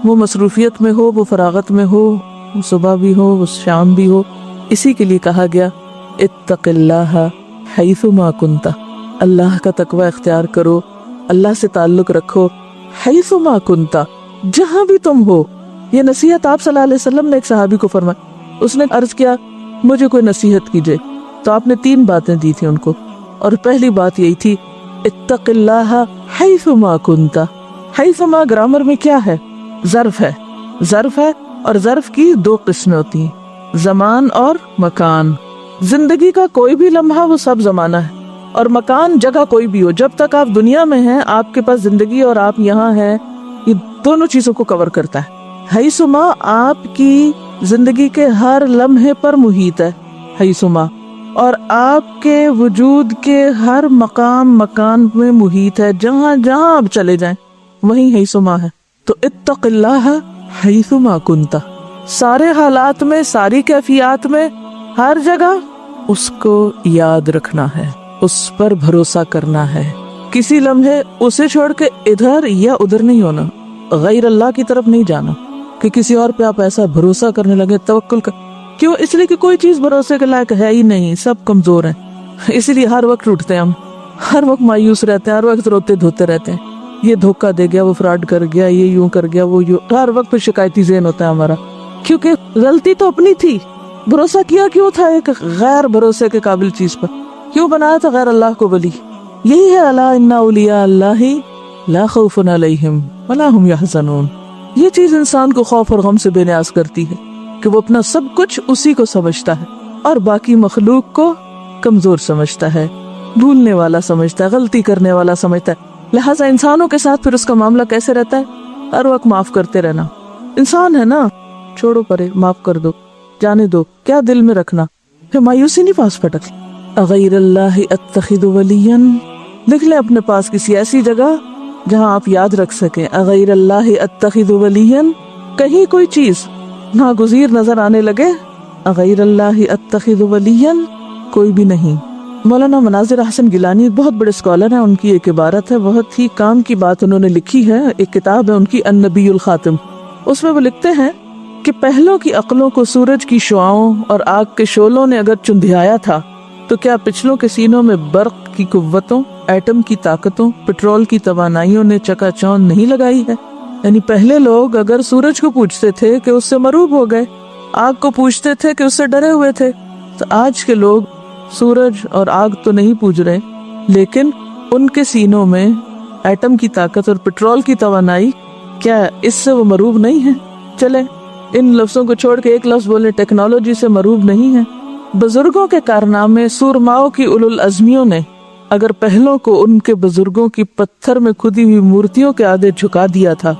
وہ مصروفیت میں ہو، وہ فراغت میں ہو، وہ صبح بھی ہو، وہ شام بھی ہو. اسی کے لیے کہا گیا اتق اللہ حیث ما کنت، اللہ کا تقوی اختیار کرو، اللہ سے تعلق رکھو، حیث ما کنت، جہاں بھی تم ہو. یہ نصیحت آپ صلی اللہ علیہ وسلم نے ایک صحابی کو فرمائی. اس نے عرض کیا مجھے کوئی نصیحت کیجئے، تو آپ نے 3 باتیں دی تھی ان کو، اور پہلی بات یہی تھی اتق اللہ حیث ما کنت. حیث ما گرامر میں کیا ہے؟ ظرف ہے. ظرف ہے، اور ظرف کی 2 قسمیں ہوتی ہیں، زمان اور مکان. زندگی کا کوئی بھی لمحہ وہ سب زمانہ ہے، اور مکان جگہ کوئی بھی ہو. جب تک آپ دنیا میں ہیں آپ کے پاس زندگی اور آپ یہاں ہیں، یہ دونوں چیزوں کو کور کرتا ہے. حیث ما آپ کی زندگی کے ہر لمحے پر محیط ہے حیث ما، اور آپ کے وجود کے ہر مقام مکان میں محیط ہے. جہاں جہاں آپ چلے جائیں وہیں حیث ما ہے. تو اتق اللہ حیث ما کنت، سارے حالات میں، ساری کیفیات میں، ہر جگہ اس کو یاد رکھنا ہے، اس پر بھروسہ کرنا ہے. کسی لمحے اسے چھوڑ کے ادھر یا ادھر نہیں ہونا، غیر اللہ کی طرف نہیں جانا کہ کسی اور پہ آپ ایسا بھروسہ کرنے لگے، توکل کر. کیوں؟ اس لیے کہ کوئی چیز بھروسے کے لائق ہے ہی نہیں، سب کمزور ہیں. اسی لیے ہر وقت ٹوٹتے ہیں ہم، ہر وقت مایوس رہتے ہیں، ہر وقت روتے دھوتے رہتے ہیں. یہ دھوکہ دے گیا، وہ فراڈ کر گیا، یہ یوں کر گیا، وہ یوں، ہر وقت پہ شکایتی ذہن ہوتا ہے ہمارا. کیونکہ غلطی تو اپنی تھی. بھروسہ کیا کیوں تھا ایک غیر بھروسے کے قابل چیز پر؟ کیوں بنایا تھا غیر اللہ کو ولی؟ یہی ہے الا ان اولیاء اللہ لا خوف علیہم ولا هم یحزنون. یہ چیز انسان کو خوف اور غم سے بے نیاز کرتی ہے کہ وہ اپنا سب کچھ اسی کو سمجھتا ہے اور باقی مخلوق کو کمزور سمجھتا ہے، بھولنے والا سمجھتا ہے، غلطی کرنے والا سمجھتا ہے. لہٰذا انسانوں کے ساتھ پھر اس کا معاملہ کیسے رہتا ہے؟ ہر وقت معاف کرتے رہنا. انسان ہے نا، چھوڑو پرے، معاف کر دو، جانے دو، کیا دل میں رکھنا. پھر مایوسی نہیں پاس پٹک. اغیر اللہ اتخذ ولیا، لکھ لیں اپنے پاس کسی ایسی جگہ جہاں آپ یاد رکھ سکیں. اغیر اللہ اتخذ ولیا، کہیں کوئی چیز ناگزیر نظر آنے لگے، اغیر اللہ اتخذ ولیا، کوئی بھی نہیں. مولانا مناظر احسن گیلانی بہت بڑے اسکالر ہیں، ان کی ایک عبارت ہے، بہت ہی کام کی بات انہوں نے لکھی ہے. ایک کتاب ہے ان کی النبی الخاتم، اس میں وہ لکھتے ہیں کہ پہلوں کی عقلوں کو سورج کی شعاؤں اور آگ کے شعلوں نے اگر چندھیایا تھا تو کیا پچھلوں کے سینوں میں برق کی قوتوں، ایٹم کی طاقتوں، پٹرول کی توانائیوں نے چکا چوند نہیں لگائی ہے؟ یعنی پہلے لوگ اگر سورج کو پوجتے تھے کہ اس سے مروب ہو گئے، آگ کو پوجتے تھے کہ اس سے ڈرے ہوئے تھے، تو آج کے لوگ سورج اور آگ تو نہیں پوج رہے، لیکن ان کے سینوں میں ایٹم کی طاقت اور پٹرول کی توانائی، کیا اس سے وہ مروب نہیں ہے؟ چلے ان لفظوں کو چھوڑ کے ایک لفظ بولے، ٹیکنالوجی سے مروب نہیں ہے. بزرگوں کے کارنامے، سورماؤں کی اولو العزمیوں نے اگر پہلوں کو ان کے بزرگوں کی پتھر میں کھدی ہوئی مورتیوں کے آگے جھکا دیا تھا،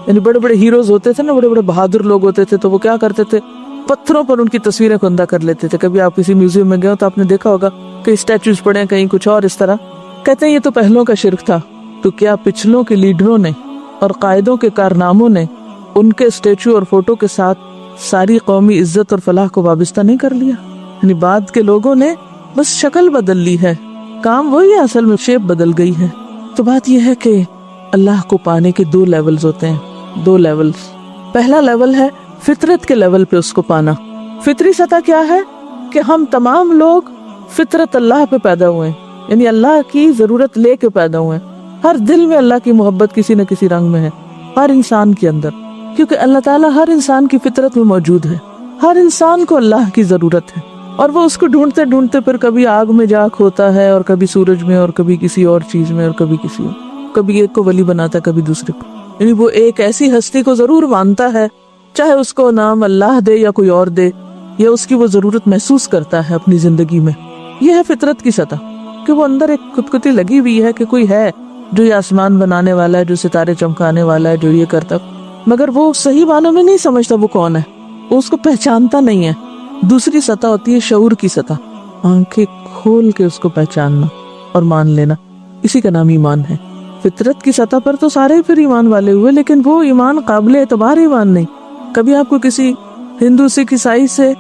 یعنی بڑے بڑے ہیروز ہوتے تھے نا، بڑے بڑے بہادر لوگ ہوتے تھے، تو وہ کیا کرتے تھے؟ پتھروں پر ان کی تصویریں کندہ کر لیتے تھے. کبھی آپ کسی میوزیم میں گئے ہو تو آپ نے دیکھا ہوگا کئی اسٹیچوز پڑے ہیں، کہیں کچھ اور اس طرح. کہتے ہیں یہ تو پہلوں کا شرک تھا. تو کیا پچھلوں کے لیڈروں نے اور قائدوں کے کارناموں نے ان کے اسٹیچو اور فوٹو کے ساتھ ساری قومی عزت اور فلاح کو وابستہ نہیں کر لیا؟ یعنی بعد کے لوگوں نے بس شکل بدل لی ہے، کام وہی ہے، اصل میں شیپ بدل گئی ہے. تو بات یہ ہے کہ اللہ کو پانے کے 2 لیولز ہوتے ہیں، 2 لیولز. پہلا لیول ہے فطرت کے لیول پہ اس کو پانا. فطری سطح کیا ہے کہ ہم تمام لوگ فطرت اللہ پہ پیدا ہوئے ہیں، یعنی اللہ کی ضرورت لے کے پیدا ہوئے ہیں. ہر دل میں اللہ کی محبت کسی نہ کسی رنگ میں ہے، ہر انسان کے اندر، کیونکہ اللہ تعالیٰ ہر انسان کی فطرت میں موجود ہے. ہر انسان کو اللہ کی ضرورت ہے، اور وہ اس کو ڈھونڈتے ڈھونڈتے پھر کبھی آگ میں جا کھوتا ہے، اور کبھی سورج میں، اور کبھی کسی اور چیز میں، اور کبھی کسی اور، کبھی ایک کو ولی بناتا ہے، کبھی دوسرے کو. یعنی وہ ایک ایسی ہستی کو ضرور مانتا ہے، چاہے اس کو نام اللہ دے یا کوئی اور دے، یا اس کی وہ ضرورت محسوس کرتا ہے اپنی زندگی میں. یہ ہے فطرت کی سطح، کہ وہ اندر ایک خودکتی لگی ہوئی ہے کہ کوئی ہے جو یہ آسمان بنانے والا ہے، جو ستارے چمکانے والا ہے، جو یہ کرتا، مگر وہ صحیح معنوں میں نہیں سمجھتا وہ کون ہے، وہ اس کو پہچانتا نہیں ہے. دوسری سطح ہوتی ہے شعور کی سطح، آنکھیں کھول کے اس کو پہچاننا اور مان لینا. اسی کا نام ایمان ہے. فطرت کی سطح پر تو سارے پھر ایمان والے ہوئے، لیکن وہ ایمان قابل اعتبار ایمان نہیں. کبھی آپ کو کسی ہندو سکھ عیسائی سے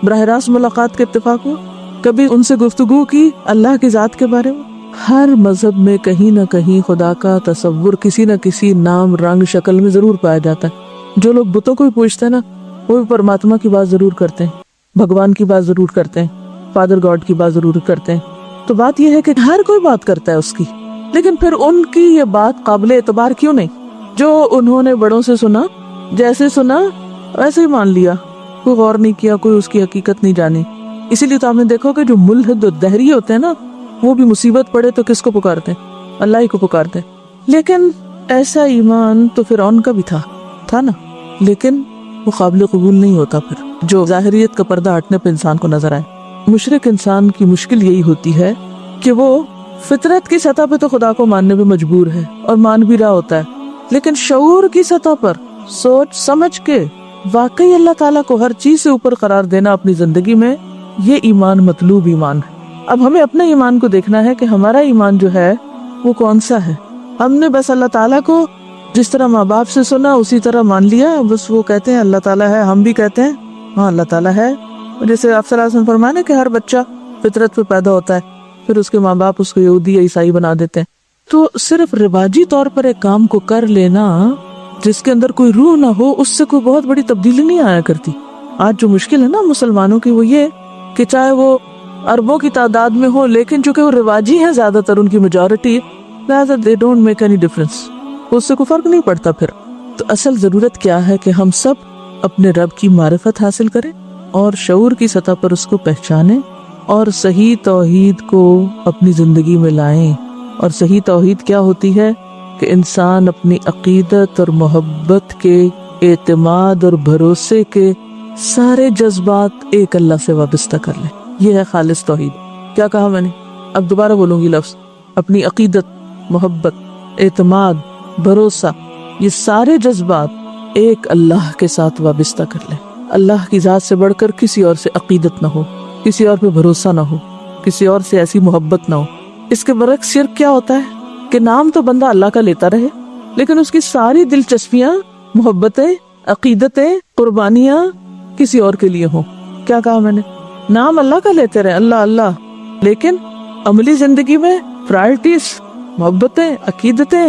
براہ راست ملاقات کے اتفاق ہو، کبھی ان سے گفتگو کی اللہ کی ذات کے بارے میں. ہر مذہب میں کہیں نہ کہیں خدا کا تصور کسی نہ کسی نام رنگ شکل میں ضرور پایا جاتا ہے. جو لوگ بتوں کو بھی پوچھتے ہیں نا، وہ بھی پرماتما کی بات ضرور کرتے ہیں، بھگوان کی بات ضرور کرتے ہیں، فادر گاڈ کی بات ضرور کرتے ہیں. تو بات یہ ہے کہ ہر کوئی بات کرتا ہے اس کی، لیکن پھر ان کی یہ بات قابل اعتبار کیوں نہیں؟ جو انہوں نے بڑوں سے سنا، جیسے سنا ویسے ہی مان لیا، کوئی غور نہیں کیا، کوئی اس کی حقیقت نہیں جانی. اسی لیے تو آپ نے دیکھو کہ جو ملحد و دہری ہوتے ہیں نا، وہ بھی مصیبت پڑے تو کس کو پکارتے ہیں؟ اللہ ہی کو پکارتے ہیں. لیکن ایسا ایمان تو فرعون کا بھی تھا نا، لیکن وہ قابل قبول نہیں ہوتا پھر، جو ظاہریت کا پردہ ہٹنے پہ انسان کو نظر آئے. مشرک انسان کی مشکل یہی ہوتی ہے کہ وہ فطرت کی سطح پہ تو خدا کو ماننے پہ مجبور ہے اور مان بھی رہا ہوتا ہے، لیکن شعور کی سطح پر سوچ سمجھ کے واقعی اللہ تعالیٰ کو ہر چیز سے اوپر قرار دینا اپنی زندگی میں، یہ ایمان مطلوب ایمان ہے. اب ہمیں اپنے ایمان کو دیکھنا ہے کہ ہمارا ایمان جو ہے وہ کون سا ہے. ہم نے بس اللہ تعالیٰ کو جس طرح ماں باپ سے سنا اسی طرح مان لیا، بس وہ کہتے ہیں اللہ تعالیٰ ہے، ہم بھی کہتے ہیں ہاں اللہ تعالیٰ ہے. جیسے آپ صلی اللہ علیہ وسلم فرمایا کہ ہر بچہ فطرت پہ پیدا ہوتا ہے، پھر اس کے ماں باپ اس کو یہودی یا عیسائی بنا دیتے ہیں. تو صرف رواجی طور پر ایک کام کو کر لینا جس کے اندر کوئی روح نہ ہو، اس سے کوئی بہت بڑی تبدیلی نہیں آیا کرتی. آج جو مشکل ہے نا مسلمانوں کی، وہ یہ کہ چاہے وہ اربوں کی تعداد میں ہو، لیکن چونکہ وہ رواجی ہیں زیادہ تر، ان کی میجورٹی، لہذا they don't make any difference، اس سے کوئی فرق نہیں پڑتا پھر. تو اصل ضرورت کیا ہے کہ ہم سب اپنے رب کی معرفت حاصل کریں اور شعور کی سطح پر اس کو پہچانیں اور صحیح توحید کو اپنی زندگی میں لائیں. اور صحیح توحید کیا ہوتی ہے؟ کہ انسان اپنی عقیدت اور محبت کے، اعتماد اور بھروسے کے سارے جذبات ایک اللہ سے وابستہ کر لیں. یہ ہے خالص توحید. کیا کہا میں نے؟ اب دوبارہ بولوں گی لفظ، اپنی عقیدت، محبت، اعتماد، بھروسہ، یہ سارے جذبات ایک اللہ کے ساتھ وابستہ کر لیں. اللہ کی ذات سے بڑھ کر کسی اور سے عقیدت نہ ہو، کسی اور پہ بھروسہ نہ ہو، کسی اور سے ایسی محبت نہ ہو. اس کے برعکس شرک کیا ہوتا ہے کہ نام تو بندہ اللہ کا لیتا رہے، لیکن اس کی ساری دلچسپیاں، محبتیں، عقیدتیں، قربانیاں کسی اور کے لیے ہوں. کیا کہا میں نے؟ نام اللہ کا لیتے رہے، اللہ اللہ، لیکن عملی زندگی میں پرائرٹیز، محبتیں، عقیدتیں،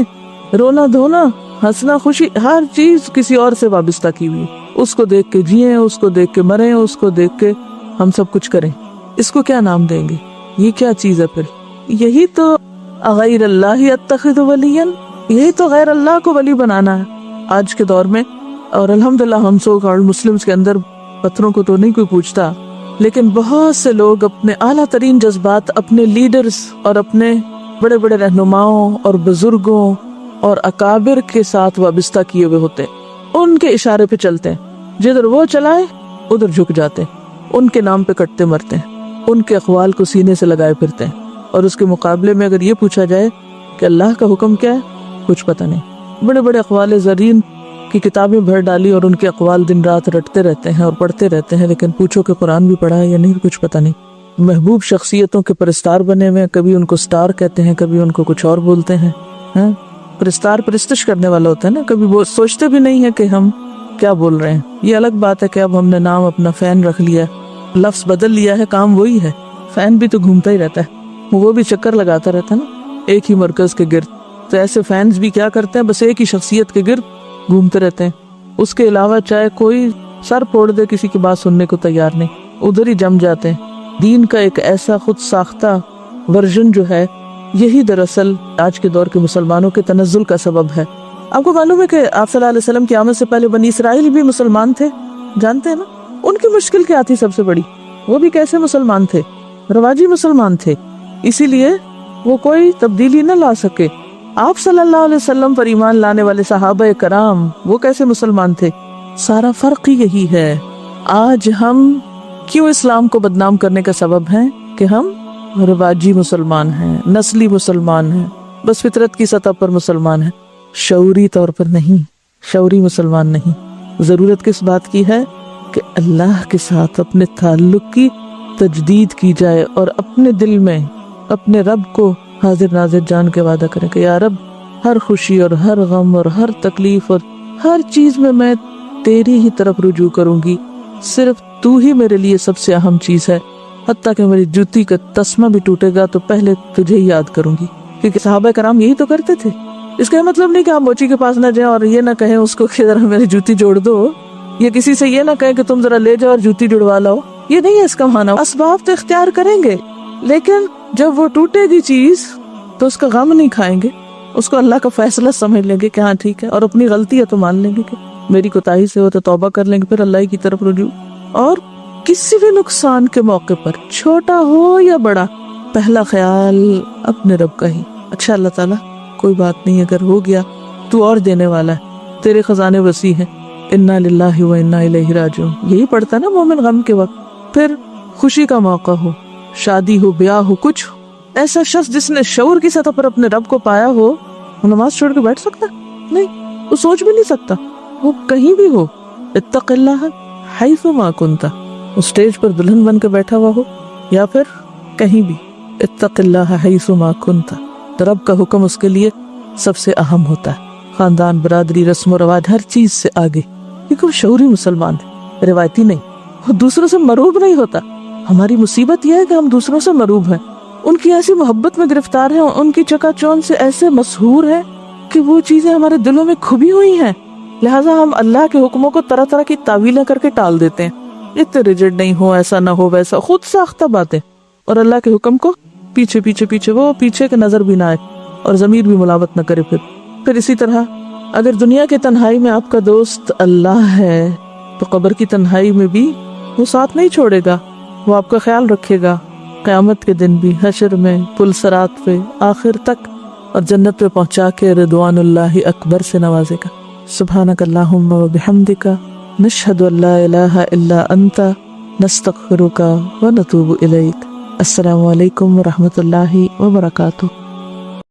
رونا دھونا، ہنسنا خوشی، ہر چیز کسی اور سے وابستہ کی ہوئی. اس کو دیکھ کے جئیں، اس کو دیکھ کے مریں، اس کو دیکھ کے ہم سب کچھ کریں. اس کو کیا نام دیں گے؟ یہ کیا چیز ہے پھر؟ یہی تو غیر اللہ اتخذ ولیا، یہی تو غیر اللہ کو ولی بنانا ہے آج کے دور میں. اور الحمدللہ ہم سو کالڈ مسلمز کے اندر پتھروں کو تو نہیں کوئی پوچھتا، لیکن بہت سے لوگ اپنے اعلیٰ ترین جذبات اپنے لیڈرز اور اپنے بڑے بڑے رہنماؤں اور بزرگوں اور اکابر کے ساتھ وابستہ کیے ہوئے ہوتے، ان کے اشارے پہ چلتے ہیں، جدھر وہ چلائے ادھر جھک جاتے، ان کے نام پہ کٹتے مرتے ہیں، ان کے اقوال کو سینے سے لگائے پھرتے ہیں. اور اس کے مقابلے میں اگر یہ پوچھا جائے کہ اللہ کا حکم کیا ہے، کچھ پتہ نہیں. بڑے بڑے اقوال زرین کی کتابیں بھر ڈالی اور ان کے اقوال دن رات رٹتے رہتے ہیں اور پڑھتے رہتے ہیں، لیکن پوچھو کہ قرآن بھی پڑھا ہے یا نہیں، کچھ پتہ نہیں. محبوب شخصیتوں کے پرستار بنے ہوئے، کبھی ان کو سٹار کہتے ہیں، کبھی ان کو کچھ اور بولتے ہیں. پرستار پرستش کرنے والا ہوتا ہے نا، کبھی وہ سوچتے بھی نہیں ہے کہ ہم کیا بول رہے ہیں. یہ الگ بات ہے کہ اب ہم نے نام اپنا فین رکھ لیا، لفظ بدل لیا ہے، کام وہی ہے. فین بھی تو گھومتا ہی رہتا ہے، وہ بھی چکر لگاتا رہتا ہے نا ایک ہی مرکز کے گرد. تو ایسے فینز بھی کیا کرتے ہیں، بس ایک ہی شخصیت کے گرد گھومتے رہتے ہیں. اس کے علاوہ چاہے کوئی سر پھوڑ دے، کسی کی بات سننے کو تیار نہیں، ادھر ہی جم جاتے ہیں. دین کا ایک ایسا خود ساختہ ورژن جو ہے، یہی دراصل آج کے دور کے مسلمانوں کے تنزل کا سبب ہے. آپ کو معلوم ہے کہ آپ صلی اللہ علیہ وسلم کی آمد سے پہلے بنی اسرائیل بھی مسلمان تھے، جانتے ہیں نا؟ ان کی مشکل کیا تھی سب سے بڑی؟ وہ بھی کیسے مسلمان تھے؟ رواجی مسلمان تھے، اسی لیے وہ کوئی تبدیلی نہ لا سکے. آپ صلی اللہ علیہ وسلم پر ایمان لانے والے صحابہ کرام وہ کیسے مسلمان تھے؟ سارا فرق ہی یہی ہے۔ آج ہم کیوں اسلام کو بدنام کرنے کا سبب ہیں کہ ہم رواجی مسلمان ہیں، نسلی مسلمان ہیں، بس فطرت کی سطح پر مسلمان ہیں، شعوری طور پر نہیں، شعوری مسلمان نہیں۔ ضرورت کس بات کی ہے کہ اللہ کے ساتھ اپنے تعلق کی تجدید کی جائے اور اپنے دل میں اپنے رب کو حاضر ناظر جان کے وعدہ کرے کہ یا رب، ہر خوشی اور ہر غم اور ہر تکلیف اور ہر چیز میں تیری ہی طرف رجوع کروں گی، صرف تو ہی میرے لیے سب سے اہم چیز ہے، حتیٰ کہ میری جوتی کا تسمہ بھی ٹوٹے گا تو پہلے تجھے ہی یاد کروں گی۔ کیونکہ صحابہ کرام یہی تو کرتے تھے۔ اس کا مطلب نہیں کہ آپ موچی کے پاس نہ جائیں اور یہ نہ کہیں اس کو کہ ذرا میری جوتی جوڑ دو، یا کسی سے یہ نہ کہیں کہ تم ذرا لے جاؤ اور جوتی جڑوا لاؤ، یہ نہیں ہے اس کا معنی۔ اسباب تو اختیار کریں گے، لیکن جب وہ ٹوٹے گی چیز تو اس کا غم نہیں کھائیں گے، اس کو اللہ کا فیصلہ سمجھ لیں گے کہ ہاں ٹھیک ہے، اور اپنی غلطی ہے تو مان لیں گے کہ میری کوتاہی سے ہو تو توبہ کر لیں گے، پھر اللہ کی طرف رجوع۔ اور کسی بھی نقصان کے موقع پر، چھوٹا ہو یا بڑا، پہلا خیال اپنے رب کا ہی، اچھا اللہ تعالیٰ کوئی بات نہیں، اگر ہو گیا تو اور دینے والا ہے، تیرے خزانے وسیع ہیں، انا للہ و انا الیہ راجعون، یہی پڑھتا نا مومن غم کے وقت۔ پھر خوشی کا موقع ہو، شادی ہو، بیاہ ہو، کچھ ہو، ایسا شخص جس نے شعور کی سطح پر اپنے رب کو پایا ہو، وہ نماز چھوڑ کے بیٹھ سکتا؟ نہیں، وہ سوچ بھی نہیں سکتا، وہ کہیں بھی ہو، اتق اللہ حیث ما کنت، اسٹیج پر دلہن بن کے بیٹھا ہوا ہو یا پھر کہیں بھی، اتق اللہ حیث ما کنت، رب کا حکم اس کے لیے سب سے اہم ہوتا ہے، خاندان، برادری، رسم و رواج، ہر چیز سے آگے، کیونکہ وہ شعوری مسلمان ہے، روایتی نہیں، وہ دوسروں سے مروب نہیں ہوتا۔ ہماری مصیبت یہ ہے کہ ہم دوسروں سے مروب ہیں، ان کی ایسی محبت میں گرفتار ہیں، ان کی چکا چون سے ایسے مسحور ہیں کہ وہ چیزیں ہمارے دلوں میں کھبی ہوئی ہیں، لہٰذا ہم اللہ کے حکموں کو طرح طرح کی تعویلیں کر کے ٹال دیتے ہیں، اتنے ریجڈ نہیں ہو، ایسا نہ ہو، ویسا، خود ساختہ باتیں، اور اللہ کے حکم کو پیچھے وہ پیچھے کے نظر بھی نہ آئے اور ضمیر بھی ملاوت نہ کرے۔ پھر اسی طرح اگر دنیا کی تنہائی میں آپ کا دوست اللہ ہے تو قبر کی تنہائی میں بھی وہ ساتھ نہیں چھوڑے گا، وہ آپ کا خیال رکھے گا، قیامت کے دن بھی، حشر میں، پل صراط پہ، آخر تک، اور جنت پہ پہنچا کے رضوان اللہ اکبر سے نوازے گا۔ سبحانک اللہم و بحمدک، نشہد ان لا الہ الا انت، نستغفرک و نتوب الیک۔ السلام علیکم و رحمۃ اللہ وبرکاتہ۔